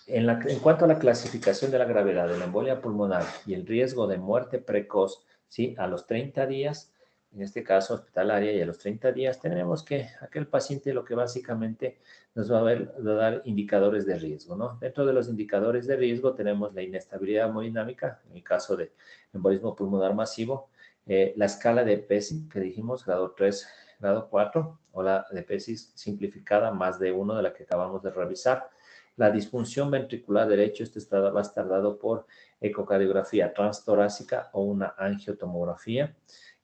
En cuanto a la clasificación de la gravedad de la embolia pulmonar y el riesgo de muerte precoz, ¿sí? A los 30 días, en este caso hospitalaria, y a los 30 días tenemos que aquel paciente lo que básicamente nos va a dar indicadores de riesgo, ¿no? Dentro de los indicadores de riesgo tenemos la inestabilidad hemodinámica, en el caso de embolismo pulmonar masivo, la escala de Pepsis que dijimos, grado 3, grado 4, o la de Pepsis simplificada, más de 1 de la que acabamos de revisar. La disfunción ventricular derecho, va a estar dado por ecocardiografía transtorácica o una angiotomografía,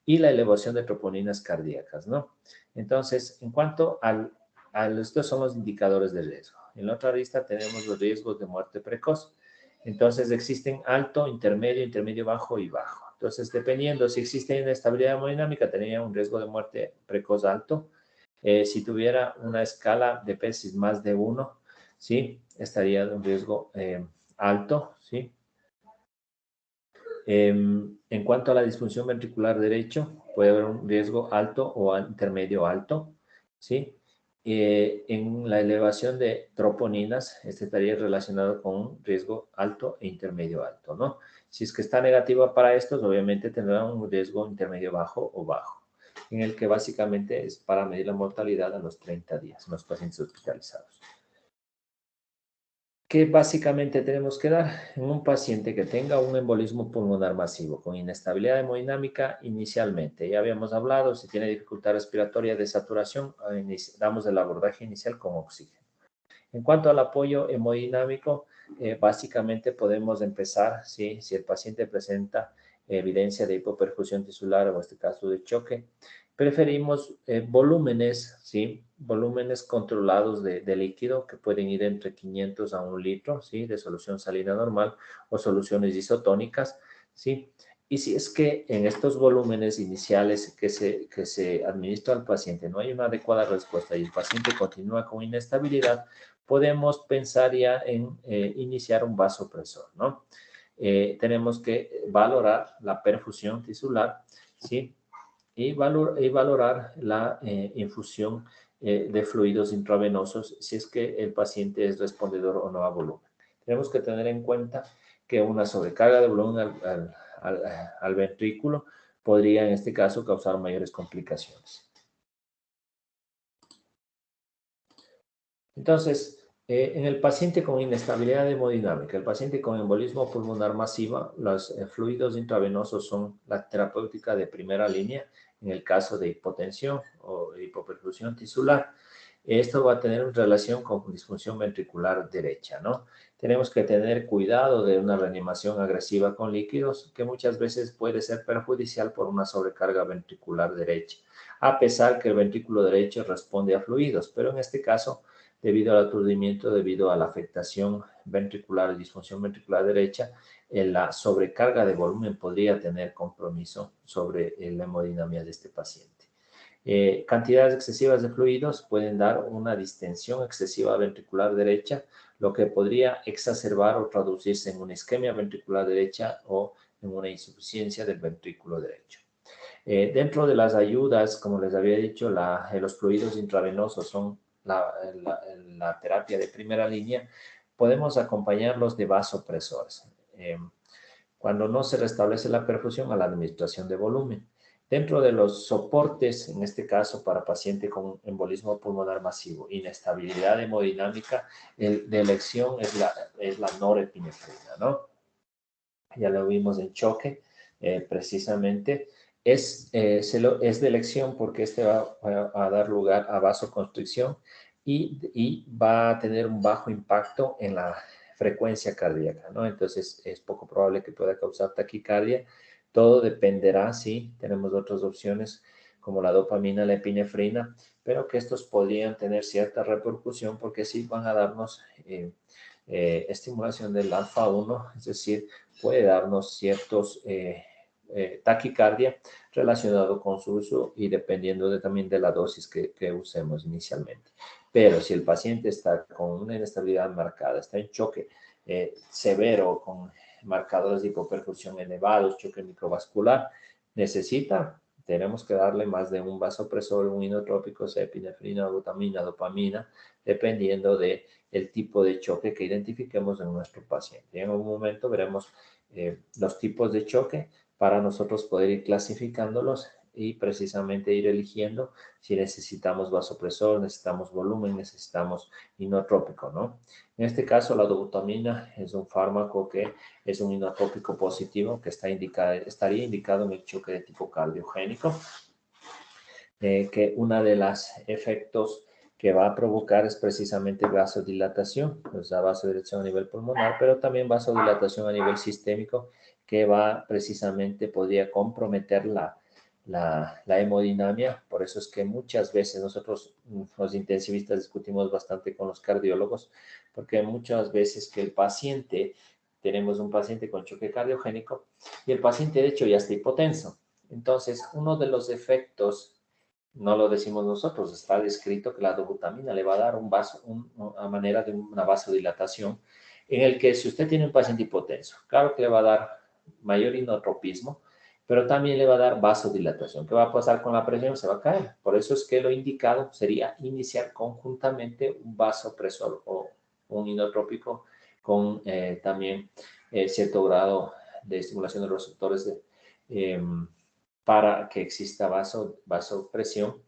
y la elevación de troponinas cardíacas, ¿no? Entonces, en cuanto estos son los indicadores de riesgo. En la otra lista tenemos los riesgos de muerte precoz. Entonces, existen alto, intermedio bajo y bajo. Entonces, dependiendo si existe inestabilidad hemodinámica, tendría un riesgo de muerte precoz alto. Si tuviera una escala de Pepsis más de 1, ¿sí? Estaría de un riesgo alto, ¿sí? En cuanto a la disfunción ventricular derecho, puede haber un riesgo alto o intermedio alto, ¿sí? En la elevación de troponinas, este estaría relacionado con un riesgo alto e intermedio alto, ¿no? Si es que está negativa para estos, obviamente tendrá un riesgo intermedio bajo o bajo, en el que básicamente es para medir la mortalidad a los 30 días en los pacientes hospitalizados. ¿Qué básicamente tenemos que dar? En un paciente que tenga un embolismo pulmonar masivo con inestabilidad hemodinámica inicialmente. Ya habíamos hablado, si tiene dificultad respiratoria de saturación, damos el abordaje inicial con oxígeno. En cuanto al apoyo hemodinámico, básicamente podemos empezar, ¿sí? Si el paciente presenta evidencia de hipoperfusión tisular o en este caso de choque, preferimos volúmenes, ¿sí? Volúmenes controlados de líquido que pueden ir entre 500 a 1 litro, ¿sí? De solución salina normal o soluciones isotónicas, ¿sí? Y si es que en estos volúmenes iniciales que se administra al paciente no hay una adecuada respuesta y el paciente continúa con inestabilidad, podemos pensar ya en iniciar un vasopresor, ¿no? Tenemos que valorar la perfusión tisular, ¿sí? y valorar la infusión de fluidos intravenosos si es que el paciente es respondedor o no a volumen. Tenemos que tener en cuenta que una sobrecarga de volumen al ventrículo podría en este caso causar mayores complicaciones. Entonces, en el paciente con inestabilidad hemodinámica, el paciente con embolismo pulmonar masiva, los fluidos intravenosos son la terapéutica de primera línea en el caso de hipotensión o hipoperfusión tisular. Esto va a tener relación con disfunción ventricular derecha, ¿no? Tenemos que tener cuidado de una reanimación agresiva con líquidos que muchas veces puede ser perjudicial por una sobrecarga ventricular derecha, a pesar que el ventrículo derecho responde a fluidos, pero en este caso debido al aturdimiento, debido a la afectación ventricular y disfunción ventricular derecha, la sobrecarga de volumen podría tener compromiso sobre la hemodinamia de este paciente. Cantidades excesivas de fluidos pueden dar una distensión excesiva ventricular derecha, lo que podría exacerbar o traducirse en una isquemia ventricular derecha o en una insuficiencia del ventrículo derecho. Dentro de las ayudas, como les había dicho, los fluidos intravenosos son la terapia de primera línea. Podemos acompañarlos de vasopresores. Cuando no se restablece la perfusión, a la administración de volumen. Dentro de los soportes, en este caso para paciente con embolismo pulmonar masivo, inestabilidad hemodinámica, de elección es la norepinefrina, ¿no? Ya lo vimos en choque, precisamente. Es de elección porque este va a dar lugar a vasoconstricción y va a tener un bajo impacto en la frecuencia cardíaca, ¿no? Entonces es poco probable que pueda causar taquicardia. Todo dependerá, sí, tenemos otras opciones como la dopamina, la epinefrina, pero que estos podrían tener cierta repercusión porque sí van a darnos estimulación del alfa 1, es decir, puede darnos ciertos taquicardia relacionado con su uso y dependiendo también de la dosis que usemos inicialmente. Pero si el paciente está con una inestabilidad marcada, está en choque severo con marcadores de hipoperfusión elevados, choque microvascular, tenemos que darle más de un vasopresor, un inotrópico, sea epinefrina, glutamina, dopamina, dependiendo de el tipo de choque que identifiquemos en nuestro paciente. Y en algún momento veremos los tipos de choque para nosotros poder ir clasificándolos y precisamente ir eligiendo si necesitamos vasopresor, necesitamos volumen, necesitamos inotrópico, ¿no? En este caso, la dobutamina es un fármaco que es un inotrópico positivo que estaría indicado en el choque de tipo cardiogénico, que una de los efectos que va a provocar es precisamente vasodilatación, o sea, vasodilatación a nivel pulmonar, pero también vasodilatación a nivel sistémico, que podría comprometer la hemodinamia. Por eso es que muchas veces nosotros, los intensivistas, discutimos bastante con los cardiólogos, porque muchas veces tenemos un paciente con choque cardiogénico y el paciente de hecho ya está hipotenso. Entonces, uno de los efectos, no lo decimos nosotros, está descrito que la dobutamina le va a dar a manera de una vasodilatación en el que si usted tiene un paciente hipotenso, claro que le va a dar mayor inotropismo, pero también le va a dar vasodilatación. ¿Qué va a pasar con la presión? Se va a caer. Por eso es que lo indicado sería iniciar conjuntamente un vasopresor o un inotrópico con también cierto grado de estimulación de los receptores para que exista vasopresión,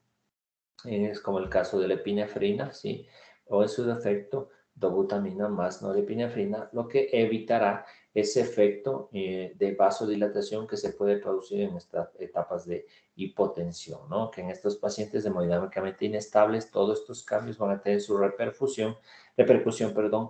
es como el caso de la epinefrina, ¿sí? O en su defecto, dobutamina más norepinefrina, lo que evitará ese efecto de vasodilatación que se puede producir en estas etapas de hipotensión, ¿no? Que en estos pacientes hemodinámicamente inestables, todos estos cambios van a tener su repercusión,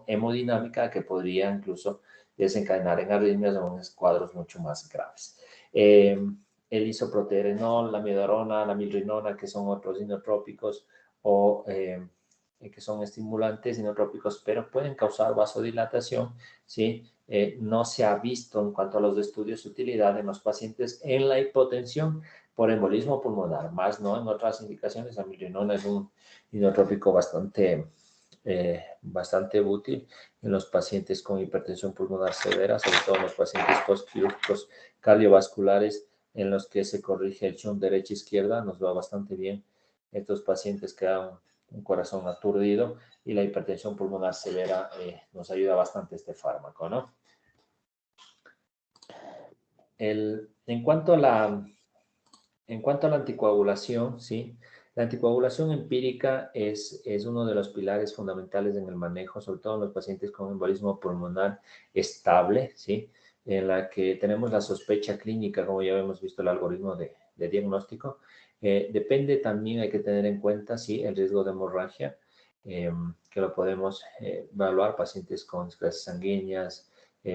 hemodinámica que podría incluso desencadenar en arritmias o en cuadros mucho más graves. El isoproterenol, la amiodarona, la milrinona, que son otros inotrópicos o que son estimulantes inotrópicos, pero pueden causar vasodilatación, ¿sí? No se ha visto en cuanto a los estudios utilidad en los pacientes en la hipotensión por embolismo pulmonar, más no en otras indicaciones. La milrinona es un inotrópico bastante útil en los pacientes con hipertensión pulmonar severa, sobre todo en los pacientes postquirúrgicos cardiovasculares en los que se corrige el shunt derecha-izquierda, nos va bastante bien. Estos pacientes que dan un corazón aturdido y la hipertensión pulmonar severa, nos ayuda bastante este fármaco, ¿no? En cuanto a la anticoagulación, ¿sí? La anticoagulación empírica es uno de los pilares fundamentales en el manejo, sobre todo en los pacientes con embolismo pulmonar estable, ¿sí? En la que tenemos la sospecha clínica, como ya hemos visto el algoritmo de diagnóstico. Depende también, hay que tener en cuenta, sí, el riesgo de hemorragia, que lo podemos evaluar, pacientes con esclerosis sanguíneas,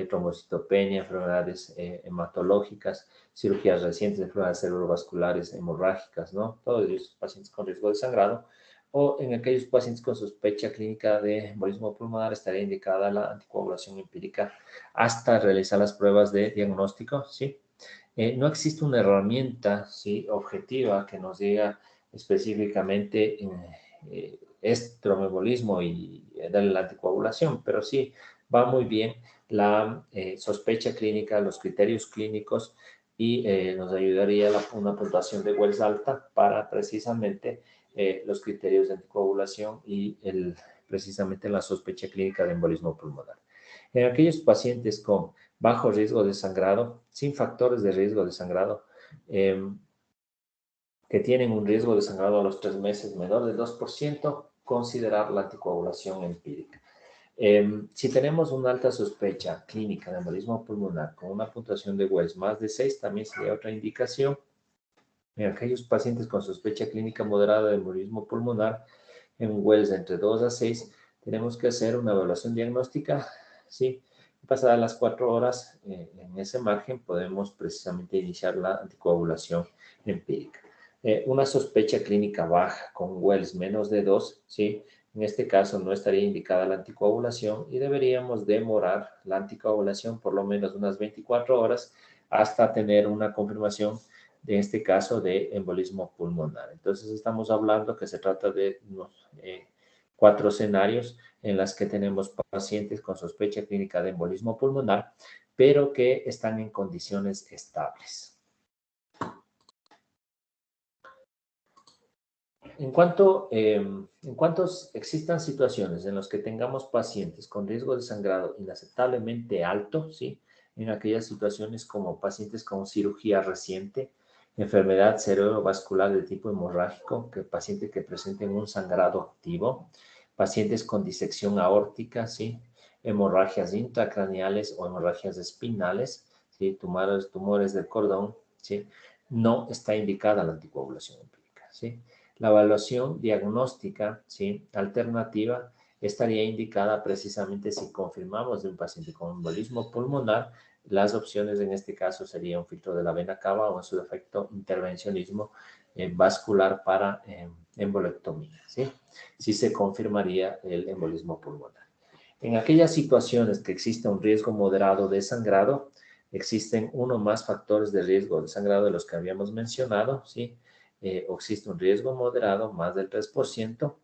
trombocitopenia, enfermedades hematológicas, cirugías recientes, enfermedades cerebrovasculares hemorrágicas, ¿no? Todos ellos pacientes con riesgo de sangrado. O en aquellos pacientes con sospecha clínica de embolismo pulmonar estaría indicada la anticoagulación empírica hasta realizar las pruebas de diagnóstico, ¿sí? No existe una herramienta, ¿sí?, objetiva que nos diga específicamente es tromboembolismo y darle la anticoagulación, pero sí va muy bien la sospecha clínica, los criterios clínicos y nos ayudaría una puntuación de Wells alta para precisamente los criterios de anticoagulación y precisamente la sospecha clínica de embolismo pulmonar. En aquellos pacientes con bajo riesgo de sangrado, sin factores de riesgo de sangrado, que tienen un riesgo de sangrado a los 3 meses menor del 2%, considerar la anticoagulación empírica. Si tenemos una alta sospecha clínica de embolismo pulmonar con una puntuación de Wells más de 6, también sería otra indicación. En aquellos pacientes con sospecha clínica moderada de embolismo pulmonar, en Wells entre 2 a 6, tenemos que hacer una evaluación diagnóstica, ¿sí? Pasadas las 4 horas, en ese margen podemos precisamente iniciar la anticoagulación empírica. Una sospecha clínica baja con Wells menos de 2, ¿sí? En este caso no estaría indicada la anticoagulación y deberíamos demorar la anticoagulación por lo menos unas 24 horas hasta tener una confirmación de este caso de embolismo pulmonar. Entonces estamos hablando que se trata de unos 4 escenarios en las que tenemos pacientes con sospecha clínica de embolismo pulmonar, pero que están en condiciones estables. En cuanto existan situaciones en las que tengamos pacientes con riesgo de sangrado inaceptablemente alto, ¿sí? En aquellas situaciones como pacientes con cirugía reciente, enfermedad cerebrovascular de tipo hemorrágico, pacientes que presenten un sangrado activo, pacientes con disección aórtica, ¿sí? Hemorragias intracraneales o hemorragias espinales, ¿sí? Tumores del cordón, ¿sí? No está indicada la anticoagulación empírica, ¿sí? La evaluación diagnóstica, ¿sí?, alternativa estaría indicada precisamente si confirmamos de un paciente con embolismo pulmonar. Las opciones en este caso serían un filtro de la vena cava o en su defecto intervencionismo vascular para embolectomía, ¿sí? Si se confirmaría el embolismo pulmonar. En aquellas situaciones que existe un riesgo moderado de sangrado, existen uno más factores de riesgo de sangrado de los que habíamos mencionado, ¿sí? O existe un riesgo moderado más del 3%,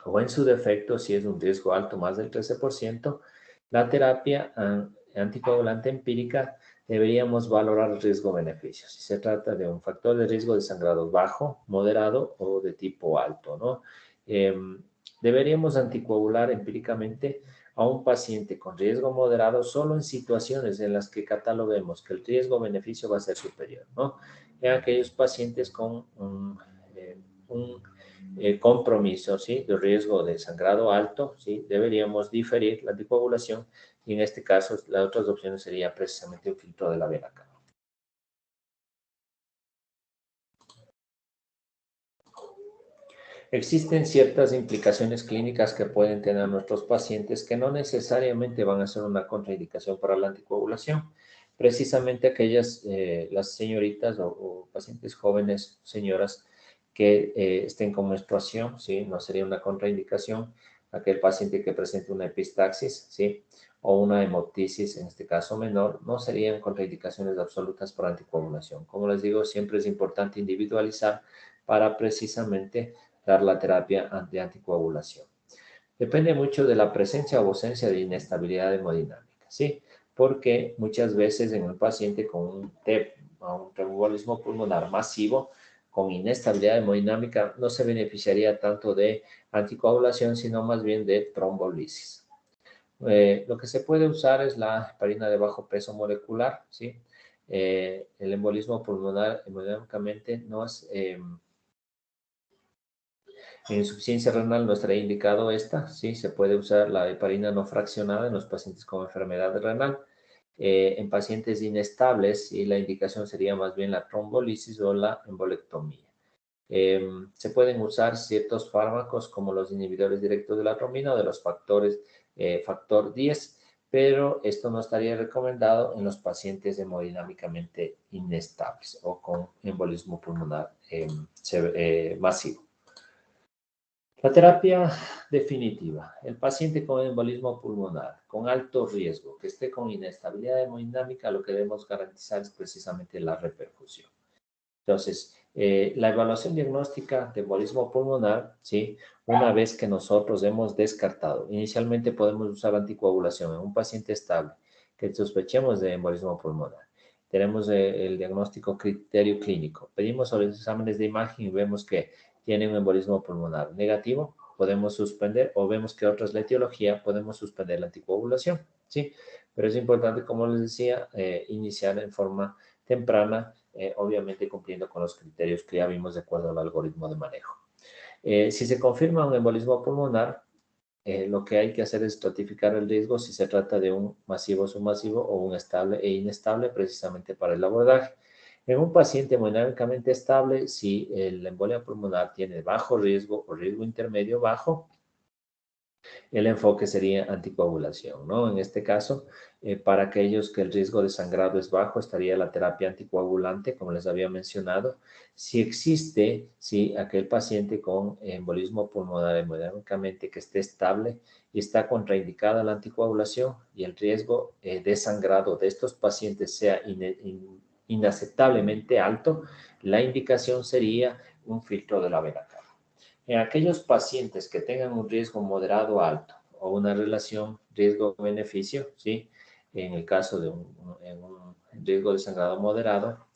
o en su defecto, si es un riesgo alto más del 13%, la terapia anticoagulante empírica deberíamos valorar el riesgo-beneficio. Si se trata de un factor de riesgo de sangrado bajo, moderado o de tipo alto, ¿no? Deberíamos anticoagular empíricamente a un paciente con riesgo moderado solo en situaciones en las que cataloguemos que el riesgo-beneficio va a ser superior, ¿no? En aquellos pacientes con un compromiso, ¿sí?, de riesgo de sangrado alto, ¿sí?, deberíamos diferir la anticoagulación y en este caso las otras opciones sería precisamente un filtro de la vena cava. Existen ciertas implicaciones clínicas que pueden tener nuestros pacientes que no necesariamente van a ser una contraindicación para la anticoagulación. Precisamente aquellas, las señoritas o pacientes jóvenes, señoras, que estén con menstruación, ¿sí? No sería una contraindicación. Aquel paciente que presente una epistaxis, ¿sí?, o una hemoptisis, en este caso menor, no serían contraindicaciones absolutas para anticoagulación. Como les digo, siempre es importante individualizar para precisamente dar la terapia de anticoagulación. Depende mucho de la presencia o ausencia de inestabilidad hemodinámica, ¿sí? Porque muchas veces en un paciente con un TEP un tromboembolismo pulmonar masivo con inestabilidad hemodinámica, no se beneficiaría tanto de anticoagulación, sino más bien de trombolisis. Lo que se puede usar es la heparina de bajo peso molecular, ¿sí? El embolismo pulmonar hemodinámicamente no es... en insuficiencia renal no estaría indicado esta, ¿sí? Se puede usar la heparina no fraccionada en los pacientes con enfermedad renal. En pacientes inestables, ¿sí? La indicación sería más bien la trombolisis o la embolectomía. Se pueden usar ciertos fármacos como los inhibidores directos de la trombina o de los factores factor 10, pero esto no estaría recomendado en los pacientes hemodinámicamente inestables o con embolismo pulmonar masivo. La terapia definitiva. El paciente con embolismo pulmonar, con alto riesgo, que esté con inestabilidad hemodinámica, lo que debemos garantizar es precisamente la reperfusión. Entonces, la evaluación diagnóstica de embolismo pulmonar, ¿sí? Una vez que nosotros hemos descartado, inicialmente podemos usar anticoagulación en un paciente estable que sospechemos de embolismo pulmonar. Tenemos el diagnóstico criterio clínico. Pedimos los exámenes de imagen y vemos que tiene un embolismo pulmonar negativo, podemos suspender, o vemos que otra es la etiología, podemos suspender la anticoagulación, ¿sí? Pero es importante, como les decía, iniciar en forma temprana, obviamente cumpliendo con los criterios que ya vimos de acuerdo al algoritmo de manejo. Si se confirma un embolismo pulmonar, lo que hay que hacer es estratificar el riesgo si se trata de un masivo, submasivo o un estable e inestable, precisamente para el abordaje. En un paciente hemodinámicamente estable, si la embolia pulmonar tiene bajo riesgo o riesgo intermedio bajo, el enfoque sería anticoagulación, ¿no? En este caso, para aquellos que el riesgo de sangrado es bajo, estaría la terapia anticoagulante, como les había mencionado. Si existe, si aquel paciente con embolismo pulmonar hemodinámicamente que esté estable y está contraindicada la anticoagulación y el riesgo de sangrado de estos pacientes sea inaceptablemente alto, la indicación sería un filtro de la vena cava. En aquellos pacientes que tengan un riesgo moderado alto o una relación riesgo-beneficio, ¿sí? En el caso de un riesgo de sangrado moderado,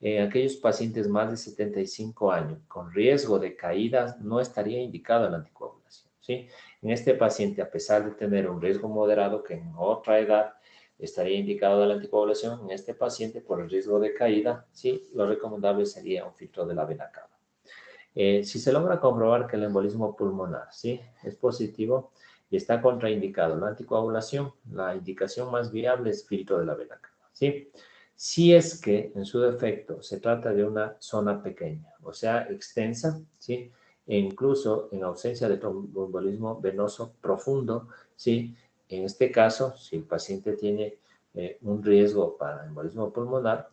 en aquellos pacientes más de 75 años con riesgo de caídas no estaría indicada la anticoagulación, ¿sí? En este paciente, a pesar de tener un riesgo moderado que en otra edad estaría indicado la anticoagulación, en este paciente por el riesgo de caída, ¿sí? Lo recomendable sería un filtro de la vena cava. Si se logra comprobar que el embolismo pulmonar, ¿sí? Es positivo y está contraindicado la anticoagulación, la indicación más viable es filtro de la vena cava, ¿sí? Si es que en su defecto se trata de una zona pequeña, o sea, extensa, ¿sí? E incluso en ausencia de tromboembolismo venoso profundo, ¿sí? En este caso, si el paciente tiene un riesgo para embolismo pulmonar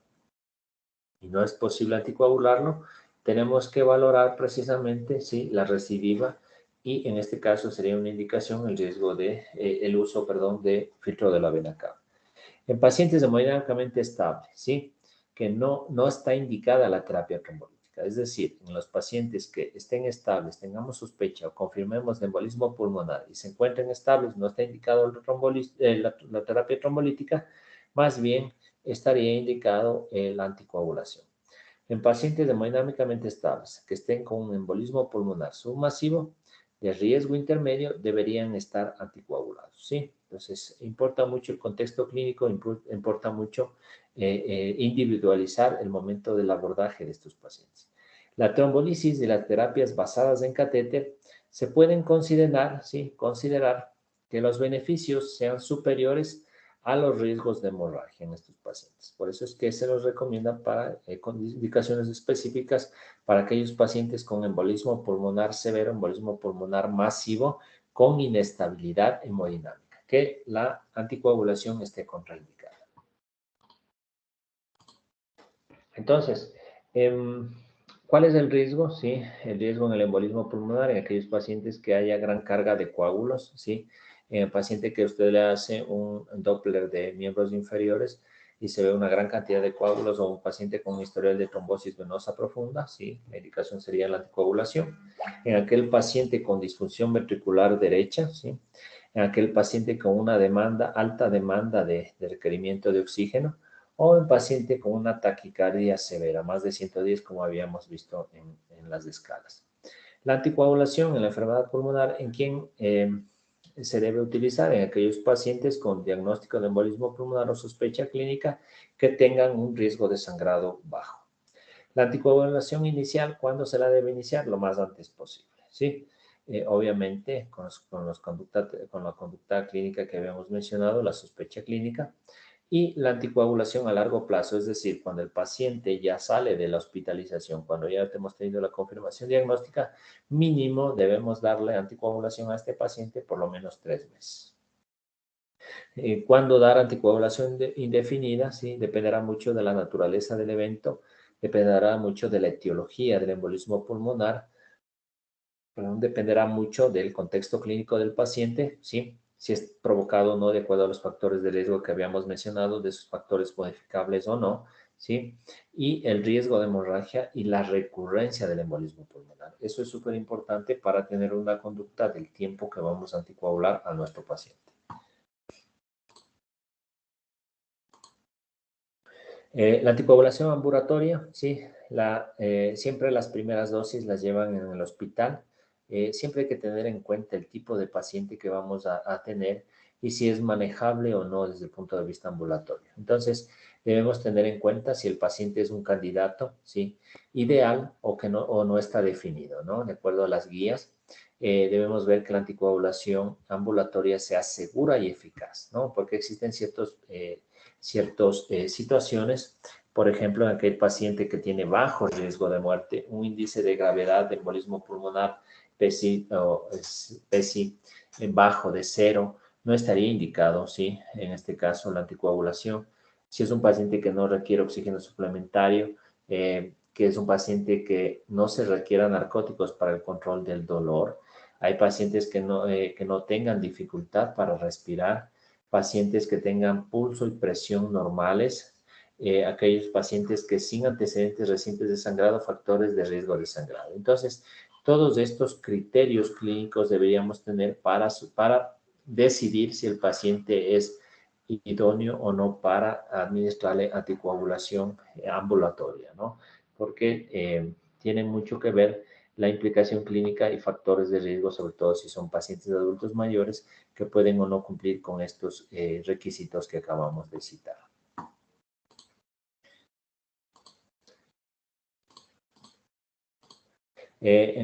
y no es posible anticoagularlo, tenemos que valorar precisamente si la recidiva y en este caso sería una indicación el riesgo de el uso, perdón, de filtro de la vena cava. En pacientes hemodinámicamente estables, ¿sí? Que no está indicada la terapia trombolítica, es decir, en los pacientes que estén estables, tengamos sospecha o confirmemos de embolismo pulmonar y se encuentren estables, no está indicado la terapia trombolítica, más bien estaría indicado la anticoagulación. En pacientes hemodinámicamente estables que estén con un embolismo pulmonar submasivo de riesgo intermedio deberían estar anticoagulados, ¿sí? Entonces, importa mucho el contexto clínico, importa mucho individualizar el momento del abordaje de estos pacientes. La trombolisis de las terapias basadas en catéter se pueden considerar, ¿sí? Considerar que los beneficios sean superiores a los riesgos de hemorragia en estos pacientes. Por eso es que se los recomienda para con indicaciones específicas para aquellos pacientes con embolismo pulmonar severo, embolismo pulmonar masivo, con inestabilidad hemodinámica, que la anticoagulación esté contraindicada. Entonces, ¿cuál es el riesgo? Sí, el riesgo en el embolismo pulmonar en aquellos pacientes que haya gran carga de coágulos, ¿sí? En el paciente que usted le hace un Doppler de miembros inferiores y se ve una gran cantidad de coágulos o un paciente con historial de trombosis venosa profunda, ¿sí? La indicación sería la anticoagulación. En aquel paciente con disfunción ventricular derecha, ¿sí? En aquel paciente con una alta demanda de requerimiento de oxígeno, o en paciente con una taquicardia severa, más de 110 como habíamos visto en las escalas. La anticoagulación en la enfermedad pulmonar, ¿en quién se debe utilizar? En aquellos pacientes con diagnóstico de embolismo pulmonar o sospecha clínica que tengan un riesgo de sangrado bajo. La anticoagulación inicial, ¿cuándo se la debe iniciar? Lo más antes posible, ¿sí? Obviamente, con la conducta clínica que habíamos mencionado, la sospecha clínica, y la anticoagulación a largo plazo, es decir, cuando el paciente ya sale de la hospitalización, cuando ya hemos tenido la confirmación diagnóstica, mínimo debemos darle anticoagulación a este paciente por lo menos 3 meses. ¿Cuándo dar anticoagulación indefinida? Sí, dependerá mucho de la naturaleza del evento, dependerá mucho de la etiología del embolismo pulmonar, dependerá mucho del contexto clínico del paciente, ¿sí? Si es provocado o no de acuerdo a los factores de riesgo que habíamos mencionado, de esos factores modificables o no, ¿sí? Y el riesgo de hemorragia y la recurrencia del embolismo pulmonar. Eso es súper importante para tener una conducta del tiempo que vamos a anticoagular a nuestro paciente. La anticoagulación ambulatoria, sí, siempre las primeras dosis las llevan en el hospital. Siempre hay que tener en cuenta el tipo de paciente que vamos a tener y si es manejable o no desde el punto de vista ambulatorio. Entonces, debemos tener en cuenta si el paciente es un candidato, ¿sí? Ideal o no está definido, ¿no? De acuerdo a las guías, debemos ver que la anticoagulación ambulatoria sea segura y eficaz, ¿no? Porque existen ciertas situaciones, por ejemplo, en aquel paciente que tiene bajo riesgo de muerte, un índice de gravedad de embolismo pulmonar PESI bajo de 0, no estaría indicado, ¿sí? En este caso, la anticoagulación. Si es un paciente que no requiere oxígeno suplementario, que es un paciente que no se requiera narcóticos para el control del dolor. Hay pacientes que no tengan dificultad para respirar, pacientes que tengan pulso y presión normales, aquellos pacientes que sin antecedentes recientes de sangrado, factores de riesgo de sangrado. Entonces, todos estos criterios clínicos deberíamos tener para decidir si el paciente es idóneo o no para administrarle anticoagulación ambulatoria, ¿no? Porque tiene mucho que ver la implicación clínica y factores de riesgo, sobre todo si son pacientes adultos mayores que pueden o no cumplir con estos requisitos que acabamos de citar.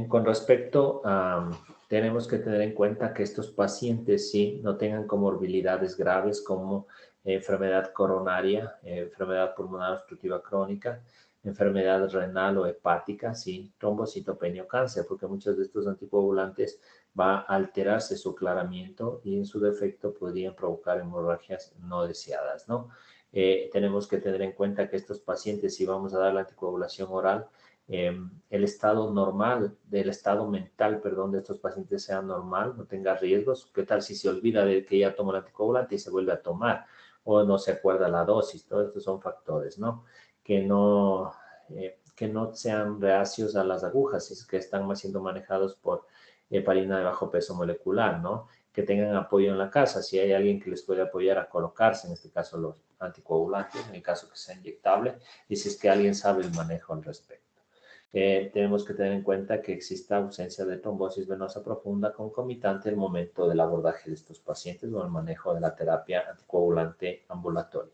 Con respecto a, tenemos que tener en cuenta que estos pacientes sí no tengan comorbilidades graves como enfermedad coronaria, enfermedad pulmonar obstructiva crónica, enfermedad renal o hepática, sí, trombocitopenia o cáncer, porque muchos de estos anticoagulantes va a alterarse su aclaramiento y en su defecto podrían provocar hemorragias no deseadas, ¿no? Tenemos que tener en cuenta que estos pacientes, si vamos a dar la anticoagulación oral, el estado normal, del estado mental, perdón, de estos pacientes sea normal, no tenga riesgos. ¿Qué tal si se olvida de que ya tomó el anticoagulante y se vuelve a tomar? O no se acuerda la dosis. Todos estos son factores, ¿no? Que no sean reacios a las agujas, si es que están siendo manejados por heparina de bajo peso molecular, ¿no? Que tengan apoyo en la casa, si hay alguien que les puede apoyar a colocarse, en este caso los anticoagulantes, en el caso que sea inyectable, y si es que alguien sabe el manejo al respecto. Tenemos que tener en cuenta que exista ausencia de trombosis venosa profunda concomitante al momento del abordaje de estos pacientes o el manejo de la terapia anticoagulante ambulatoria.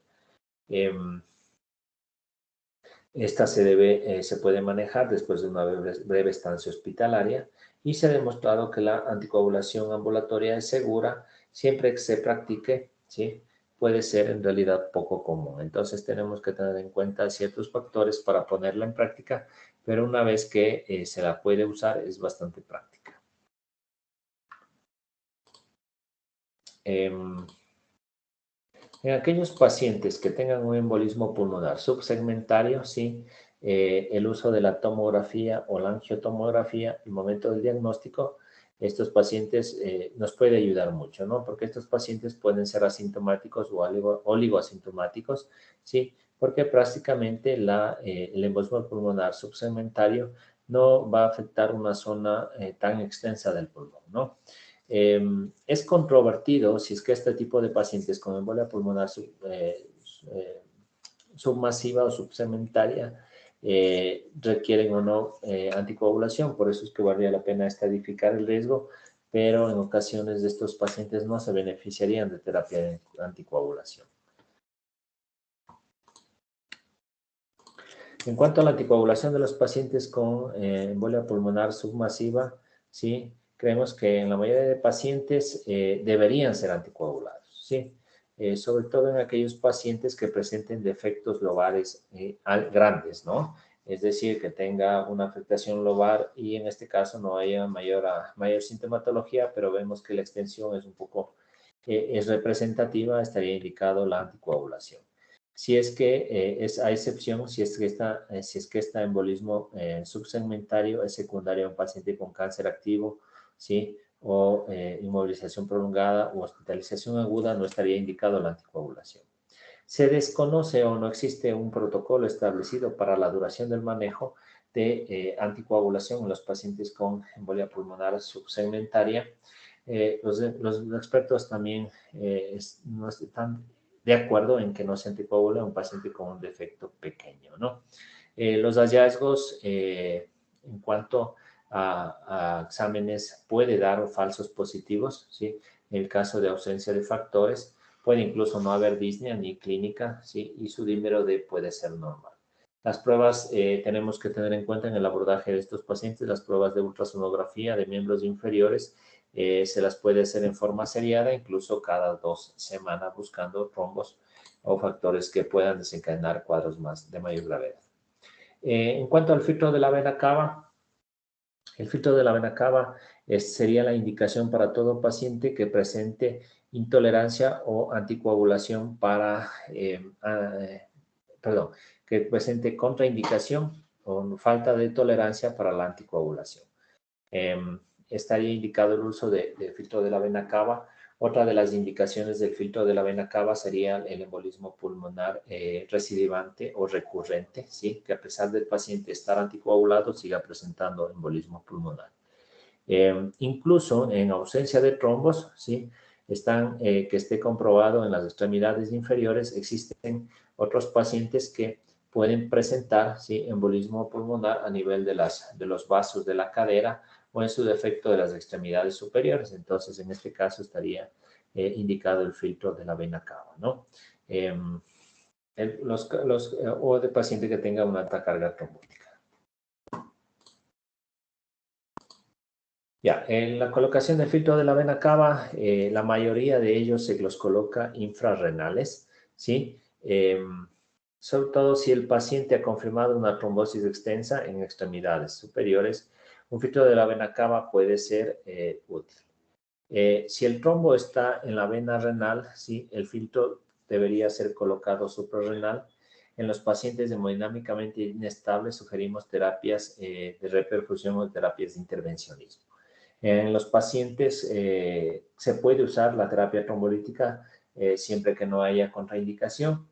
Esta se puede manejar después de una breve estancia hospitalaria y se ha demostrado que la anticoagulación ambulatoria es segura siempre que se practique, ¿sí? Puede ser en realidad poco común. Entonces tenemos que tener en cuenta ciertos factores para ponerla en práctica, pero una vez que se la puede usar es bastante práctica. En aquellos pacientes que tengan un embolismo pulmonar subsegmentario, sí, el uso de la tomografía o la angiotomografía, el momento del diagnóstico, estos pacientes nos puede ayudar mucho, ¿no? Porque estos pacientes pueden ser asintomáticos o oligoasintomáticos, ¿sí? Porque prácticamente el embolismo pulmonar subsegmentario no va a afectar una zona tan extensa del pulmón, ¿no? Es controvertido si es que este tipo de pacientes con embolia pulmonar submasiva o subsegmentaria requieren o no anticoagulación. Por eso es que valdría la pena estadificar el riesgo, pero en ocasiones estos pacientes no se beneficiarían de terapia de anticoagulación. En cuanto a la anticoagulación de los pacientes con embolia pulmonar submasiva, ¿sí? Creemos que en la mayoría de pacientes deberían ser anticoagulados, ¿sí? Sobre todo en aquellos pacientes que presenten defectos lobares grandes, ¿no? Es decir, que tenga una afectación lobar y en este caso no haya mayor sintomatología, pero vemos que la extensión es un poco es representativa, estaría indicado la anticoagulación. Si es que es a excepción, si es que este embolismo subsegmentario es secundario a un paciente con cáncer activo, ¿sí? O inmovilización prolongada o hospitalización aguda, no estaría indicado la anticoagulación. Se desconoce o no existe un protocolo establecido para la duración del manejo de anticoagulación en los pacientes con embolia pulmonar subsegmentaria. Los expertos también no están de acuerdo en que no se anticoagula a un paciente con un defecto pequeño, ¿no? Los hallazgos en cuanto a exámenes puede dar falsos positivos, ¿sí? En el caso de ausencia de factores, puede incluso no haber disnea ni clínica, ¿sí? Y su dímero D puede ser normal. Las pruebas tenemos que tener en cuenta en el abordaje de estos pacientes, las pruebas de ultrasonografía de miembros inferiores, se las puede hacer en forma seriada, incluso cada 2 semanas, buscando trombos o factores que puedan desencadenar cuadros de mayor gravedad. En cuanto al filtro de la vena cava, el filtro de la vena cava sería la indicación para todo paciente que presente intolerancia o anticoagulación que presente contraindicación o falta de tolerancia para la anticoagulación. Estaría indicado el uso de filtro de la vena cava. Otra de las indicaciones del filtro de la vena cava sería el embolismo pulmonar recidivante o recurrente, ¿sí? Que a pesar del paciente estar anticoagulado, siga presentando embolismo pulmonar. Incluso en ausencia de trombos, ¿sí? Que esté comprobado en las extremidades inferiores, existen otros pacientes que pueden presentar, ¿sí? Embolismo pulmonar a nivel de los vasos de la cadera o en su defecto de las extremidades superiores. Entonces, en este caso estaría indicado el filtro de la vena cava, ¿no? O de paciente que tenga una alta carga trombótica. Ya, en la colocación del filtro de la vena cava, la mayoría de ellos se los coloca infrarrenales, ¿sí? Sobre todo si el paciente ha confirmado una trombosis extensa en extremidades superiores, un filtro de la vena cava puede ser útil. Si el trombo está en la vena renal, ¿sí? El filtro debería ser colocado suprarrenal. En los pacientes hemodinámicamente inestables sugerimos terapias de reperfusión o terapias de intervencionismo. En los pacientes se puede usar la terapia trombolítica siempre que no haya contraindicación.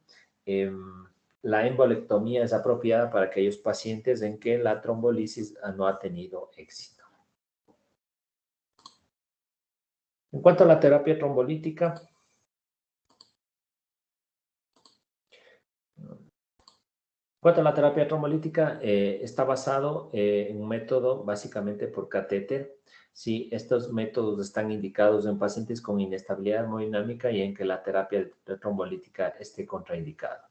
La embolectomía es apropiada para aquellos pacientes en que la trombolisis no ha tenido éxito. En cuanto a la terapia trombolítica, está basado en un método básicamente por catéter. Sí, estos métodos están indicados en pacientes con inestabilidad hemodinámica y en que la terapia trombolítica esté contraindicada.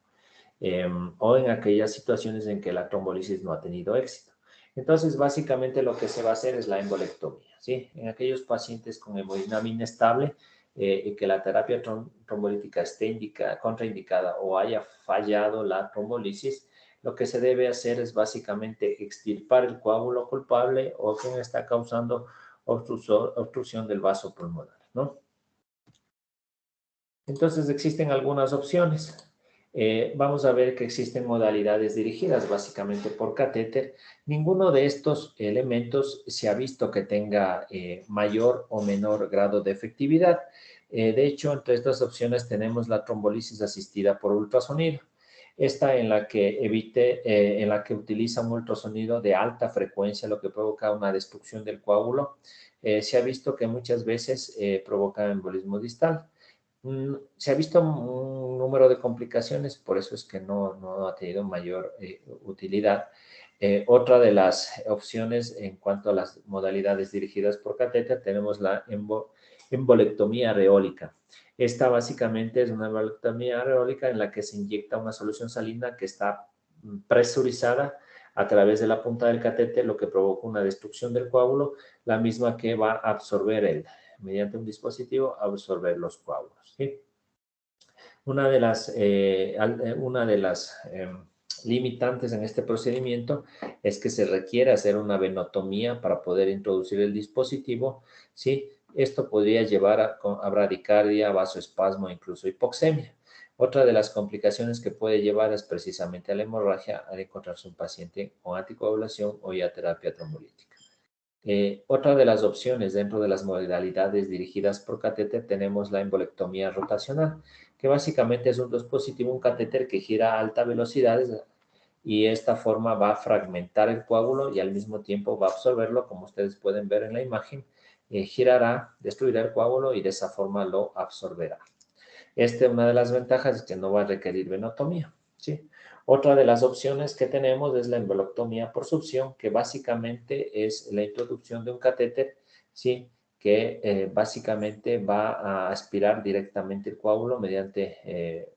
O en aquellas situaciones en que la trombolisis no ha tenido éxito. Entonces, básicamente lo que se va a hacer es la embolectomía, ¿sí? En aquellos pacientes con hemodinamia inestable y que la terapia trombolítica esté contraindicada o haya fallado la trombolisis, lo que se debe hacer es básicamente extirpar el coágulo culpable o quien está causando obstrucción del vaso pulmonar, ¿no? Entonces, existen algunas opciones. Vamos a ver que existen modalidades dirigidas básicamente por catéter. Ninguno de estos elementos se ha visto que tenga mayor o menor grado de efectividad. De hecho, entre estas opciones tenemos la trombolisis asistida por ultrasonido. Esta en la que utiliza un ultrasonido de alta frecuencia, lo que provoca una destrucción del coágulo. Se ha visto que muchas veces provoca embolismo distal. Se ha visto un número de complicaciones, por eso es que no ha tenido mayor utilidad. Otra de las opciones en cuanto a las modalidades dirigidas por catéter, tenemos la embolectomía areólica. Esta básicamente es una embolectomía areólica en la que se inyecta una solución salina que está presurizada a través de la punta del catéter, lo que provoca una destrucción del coágulo, la misma que va a absorber mediante un dispositivo, absorber los coágulos, ¿sí? Una de las limitantes en este procedimiento es que se requiere hacer una venotomía para poder introducir el dispositivo, ¿sí? Esto podría llevar a bradicardia, vasoespasmo, incluso hipoxemia. Otra de las complicaciones que puede llevar es precisamente a la hemorragia al encontrarse un paciente con anticoagulación o ya terapia trombolítica. Otra de las opciones dentro de las modalidades dirigidas por catéter tenemos la embolectomía rotacional, que básicamente es un dispositivo, un catéter que gira a alta velocidad y esta forma va a fragmentar el coágulo y al mismo tiempo va a absorberlo, como ustedes pueden ver en la imagen, girará, destruirá el coágulo y de esa forma lo absorberá. Una de las ventajas es que no va a requerir venotomía, ¿sí? Otra de las opciones que tenemos es la embolectomía por succión, que básicamente es la introducción de un catéter, ¿sí? Que básicamente va a aspirar directamente el coágulo mediante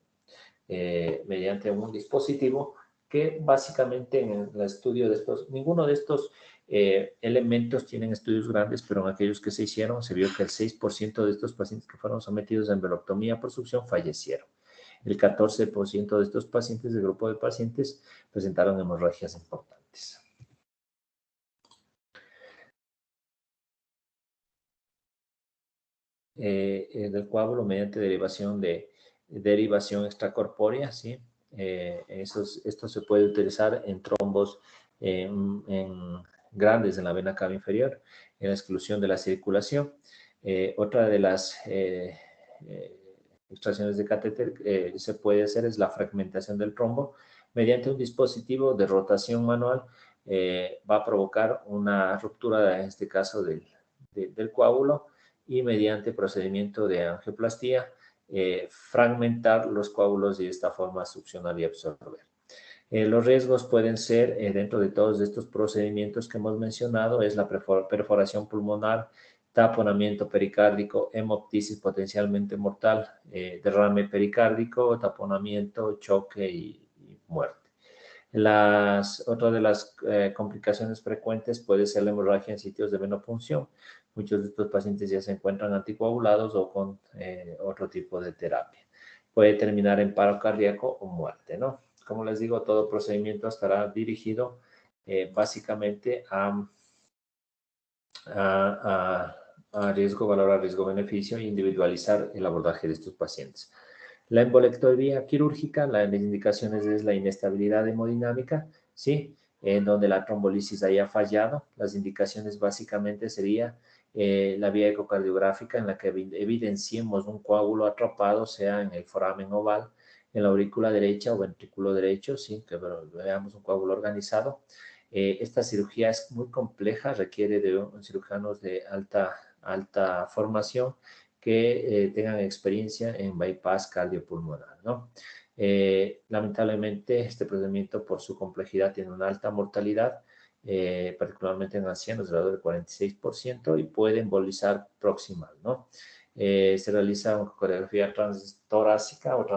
un dispositivo que básicamente en el estudio de estos, ninguno de estos elementos tienen estudios grandes, pero en aquellos que se hicieron se vio que el 6% de estos pacientes que fueron sometidos a embolectomía por succión fallecieron. El 14% de estos pacientes, del grupo de pacientes, presentaron hemorragias importantes. Del coágulo mediante derivación extracorpórea, ¿sí? Esto se puede utilizar en trombos grandes en la vena cava inferior, en la exclusión de la circulación. Otra de las extracciones de catéter se puede hacer es la fragmentación del trombo mediante un dispositivo de rotación manual. Va a provocar una ruptura, en este caso, del coágulo y mediante procedimiento de angioplastía fragmentar los coágulos y de esta forma succionar y absorber. Los riesgos pueden ser, dentro de todos estos procedimientos que hemos mencionado, es la perforación pulmonar, taponamiento pericárdico, hemoptisis potencialmente mortal, derrame pericárdico, taponamiento, choque y muerte. Otra de las complicaciones frecuentes puede ser la hemorragia en sitios de venopunción. Muchos de estos pacientes ya se encuentran anticoagulados o con otro tipo de terapia. Puede terminar en paro cardíaco o muerte, ¿no? Como les digo, todo procedimiento estará dirigido básicamente a riesgo, valorar riesgo-beneficio e individualizar el abordaje de estos pacientes. La embolectomía quirúrgica, las indicaciones es la inestabilidad hemodinámica, ¿sí? En donde la trombolisis haya fallado. Las indicaciones básicamente sería la vía ecocardiográfica en la que evidenciemos un coágulo atrapado, sea en el foramen oval, en la aurícula derecha o ventrículo derecho, ¿sí? Que veamos un coágulo organizado. Esta cirugía es muy compleja, requiere de cirujanos de alta formación que tengan experiencia en bypass cardiopulmonar, ¿no? Lamentablemente, este procedimiento por su complejidad tiene una alta mortalidad, particularmente en ancianos, alrededor del 46%, y puede embolizar proximal, ¿no? Se realiza una coreografía transtorácica o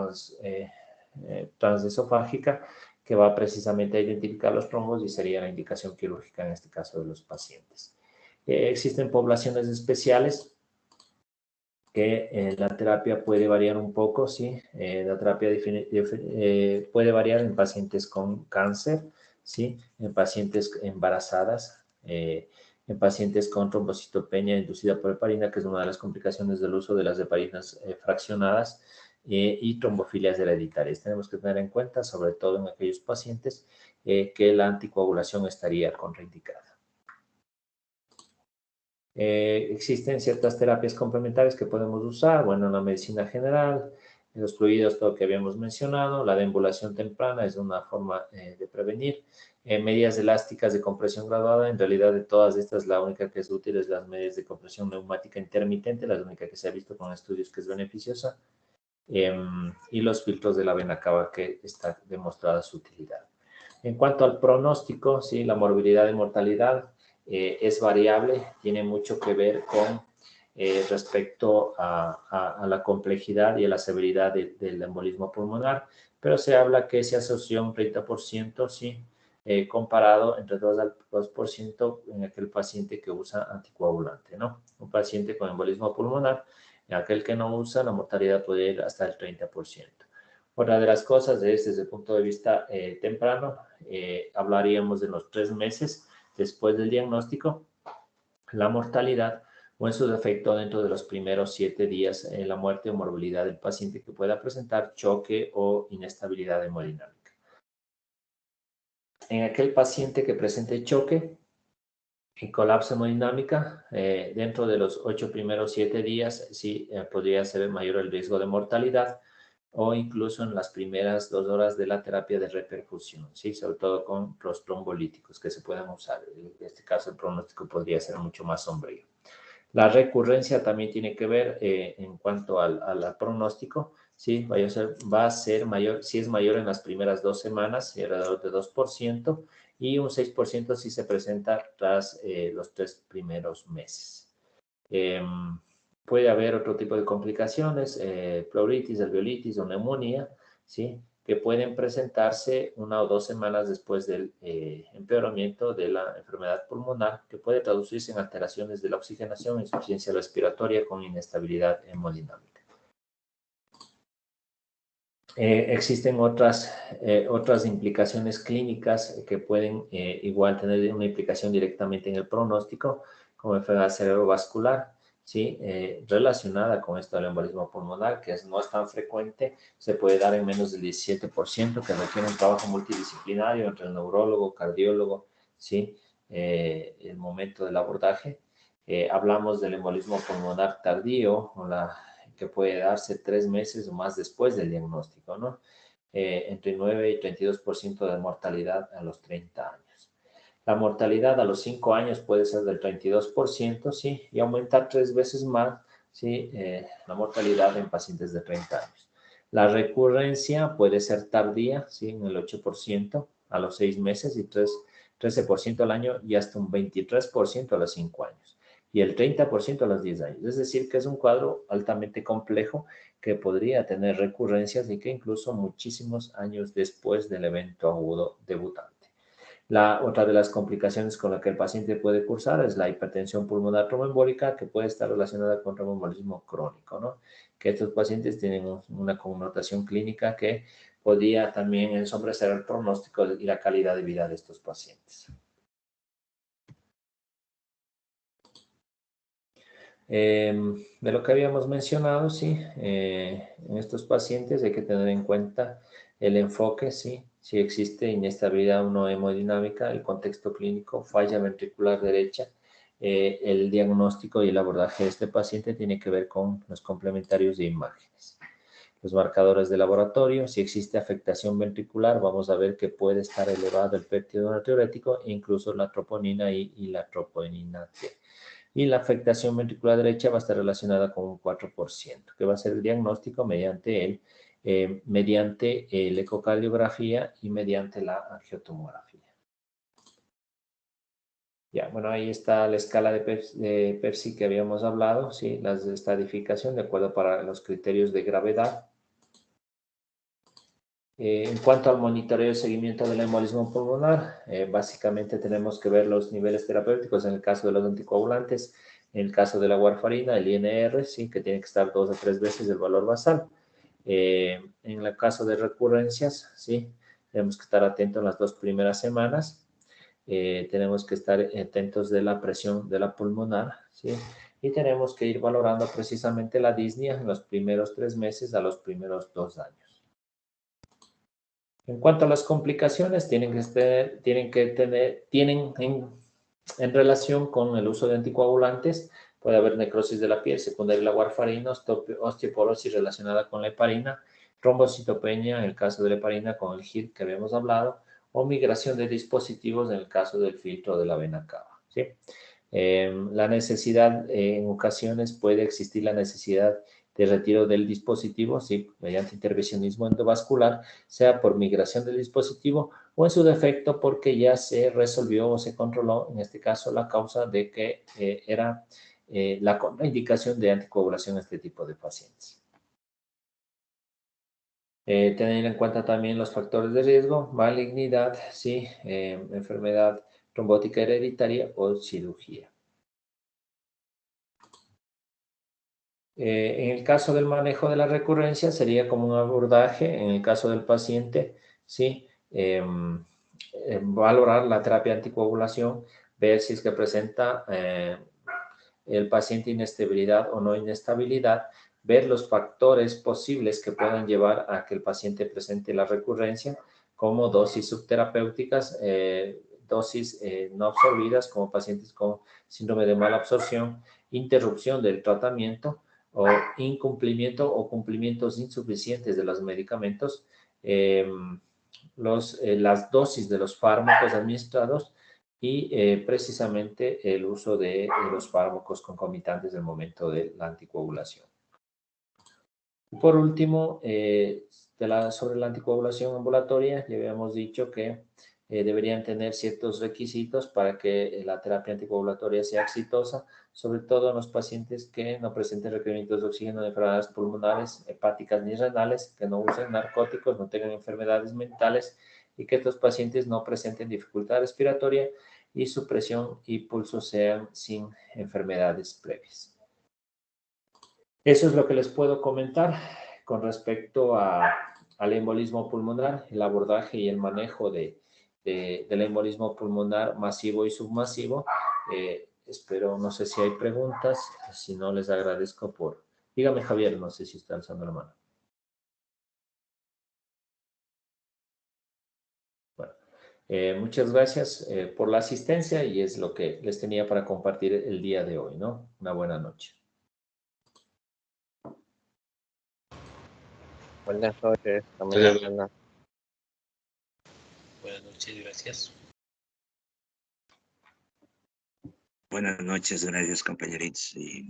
transesofágica que va precisamente a identificar los trombos y sería la indicación quirúrgica en este caso de los pacientes. Existen poblaciones especiales que la terapia puede variar un poco, ¿sí? La terapia puede variar en pacientes con cáncer, ¿sí? En pacientes embarazadas, en pacientes con trombocitopenia inducida por heparina, que es una de las complicaciones del uso de las heparinas fraccionadas, y trombofilias hereditarias. Tenemos que tener en cuenta, sobre todo en aquellos pacientes, que la anticoagulación estaría contraindicada. Existen ciertas terapias complementarias que podemos usar, bueno, en la medicina general, en los fluidos, todo lo que habíamos mencionado, la deambulación temprana es una forma de prevenir, medidas elásticas de compresión graduada, en realidad de todas estas la única que es útil es las medidas de compresión neumática intermitente, la única que se ha visto con estudios que es beneficiosa, y los filtros de la vena cava, que está demostrada su utilidad. En cuanto al pronóstico, sí, la morbilidad y mortalidad es variable, tiene mucho que ver con respecto a la complejidad y a la severidad del embolismo pulmonar, pero se habla que se asoció un 30%, sí, comparado entre 2 al 2% en aquel paciente que usa anticoagulante, ¿no? Un paciente con embolismo pulmonar, en aquel que no usa, la mortalidad puede ir hasta el 30%. Otra de las cosas es, desde el punto de vista temprano, hablaríamos de los 3 meses después del diagnóstico, la mortalidad o en su defecto dentro de los primeros 7 días, la muerte o morbilidad del paciente que pueda presentar choque o inestabilidad hemodinámica. En aquel paciente que presente choque y colapso hemodinámica, dentro de los 8 primeros 7 días, sí podría ser mayor el riesgo de mortalidad, o incluso en las primeras 2 horas de la terapia de reperfusión, ¿sí? Sobre todo con los trombolíticos que se puedan usar. En este caso, el pronóstico podría ser mucho más sombrío. La recurrencia también tiene que ver en cuanto al pronóstico, ¿sí? Va a ser mayor, si es mayor en las primeras 2 semanas, alrededor de 2%, y un 6% si se presenta tras los 3 primeros meses. Puede haber otro tipo de complicaciones, pleuritis, alveolitis o neumonía, ¿sí? Que pueden presentarse 1 o 2 semanas después del empeoramiento de la enfermedad pulmonar, que puede traducirse en alteraciones de la oxigenación, insuficiencia respiratoria con inestabilidad hemodinámica. Existen otras implicaciones clínicas que pueden igual tener una implicación directamente en el pronóstico, como enfermedad cerebrovascular, ¿sí? Relacionada con esto del embolismo pulmonar, que no es tan frecuente, se puede dar en menos del 17%, que requiere un trabajo multidisciplinario entre el neurólogo, cardiólogo, ¿sí? El momento del abordaje. Hablamos del embolismo pulmonar tardío, o que puede darse 3 meses o más después del diagnóstico, ¿no? Entre 9 y 32% de mortalidad a los 30 años. La mortalidad a los 5 años puede ser del 32%, ¿sí? Y aumentar 3 veces más, ¿sí? La mortalidad en pacientes de 30 años. La recurrencia puede ser tardía, ¿sí? En el 8% a los 6 meses y 13% al año y hasta un 23% a los 5 años. Y el 30% a los 10 años. Es decir, que es un cuadro altamente complejo que podría tener recurrencias y que incluso muchísimos años después del evento agudo debutante. Otra de las complicaciones con la que el paciente puede cursar es la hipertensión pulmonar tromboembólica, que puede estar relacionada con tromboembolismo crónico, ¿no? Que estos pacientes tienen una connotación clínica que podría también ensombrecer el pronóstico y la calidad de vida de estos pacientes. De lo que habíamos mencionado, sí, en estos pacientes hay que tener en cuenta el enfoque, sí, si existe inestabilidad no hemodinámica, el contexto clínico, falla ventricular derecha, el diagnóstico y el abordaje de este paciente tiene que ver con los complementarios de imágenes. Los marcadores de laboratorio, si existe afectación ventricular, vamos a ver que puede estar elevado el péptido natriurético e incluso la troponina y la troponina T. Y la afectación ventricular derecha va a estar relacionada con un 4%, que va a ser el diagnóstico mediante el ecocardiografía y mediante la angiotomografía. Ya, bueno, ahí está la escala de PEPSI que habíamos hablado, ¿sí? La estadificación de acuerdo para los criterios de gravedad. En cuanto al monitoreo y seguimiento del embolismo pulmonar, básicamente tenemos que ver los niveles terapéuticos en el caso de los anticoagulantes, en el caso de la warfarina, el INR, sí, que tiene que estar 2 a 3 veces el valor basal. En el caso de recurrencias, sí, tenemos que estar atentos en las 2 primeras semanas. Tenemos que estar atentos de la presión de la pulmonar, ¿sí? Y tenemos que ir valorando precisamente la disnea en los primeros 3 meses a los primeros 2 años. En cuanto a las complicaciones, tienen en relación con el uso de anticoagulantes, puede haber necrosis de la piel secundaria a la warfarina, osteoporosis relacionada con la heparina, trombocitopenia en el caso de la heparina con el HIT que habíamos hablado, o migración de dispositivos en el caso del filtro de la vena cava, ¿sí? La necesidad, en ocasiones puede existir la necesidad de retiro del dispositivo, sí, mediante intervencionismo endovascular, sea por migración del dispositivo o en su defecto porque ya se resolvió o se controló, en este caso, la causa de que era la contraindicación de anticoagulación a este tipo de pacientes. Tener en cuenta también los factores de riesgo, malignidad, sí, enfermedad trombótica hereditaria o cirugía. En el caso del manejo de la recurrencia sería como un abordaje, en el caso del paciente, sí, valorar la terapia anticoagulación, ver si es que presenta el paciente inestabilidad o no inestabilidad, ver los factores posibles que puedan llevar a que el paciente presente la recurrencia, como dosis subterapéuticas, dosis no absorbidas, como pacientes con síndrome de mala absorción, interrupción del tratamiento o incumplimiento o cumplimientos insuficientes de los medicamentos, las dosis de los fármacos administrados y precisamente el uso de los fármacos concomitantes del momento de la anticoagulación. Por último, sobre la anticoagulación ambulatoria, ya habíamos dicho que deberían tener ciertos requisitos para que la terapia anticoagulatoria sea exitosa, sobre todo en los pacientes que no presenten requerimientos de oxígeno de enfermedades pulmonares, hepáticas ni renales, que no usen narcóticos, no tengan enfermedades mentales y que estos pacientes no presenten dificultad respiratoria y su presión y pulso sean sin enfermedades previas. Eso es lo que les puedo comentar con respecto al embolismo pulmonar, el abordaje y el manejo del embolismo pulmonar masivo y submasivo. Espero, no sé si hay preguntas, si no les agradezco por... Dígame, Javier, no sé si está alzando la mano. Bueno, muchas gracias por la asistencia y es lo que les tenía para compartir el día de hoy, ¿no? Una buena noche. Buenas noches, mañana. Buenas noches, gracias. Buenas noches, gracias compañeritos. Y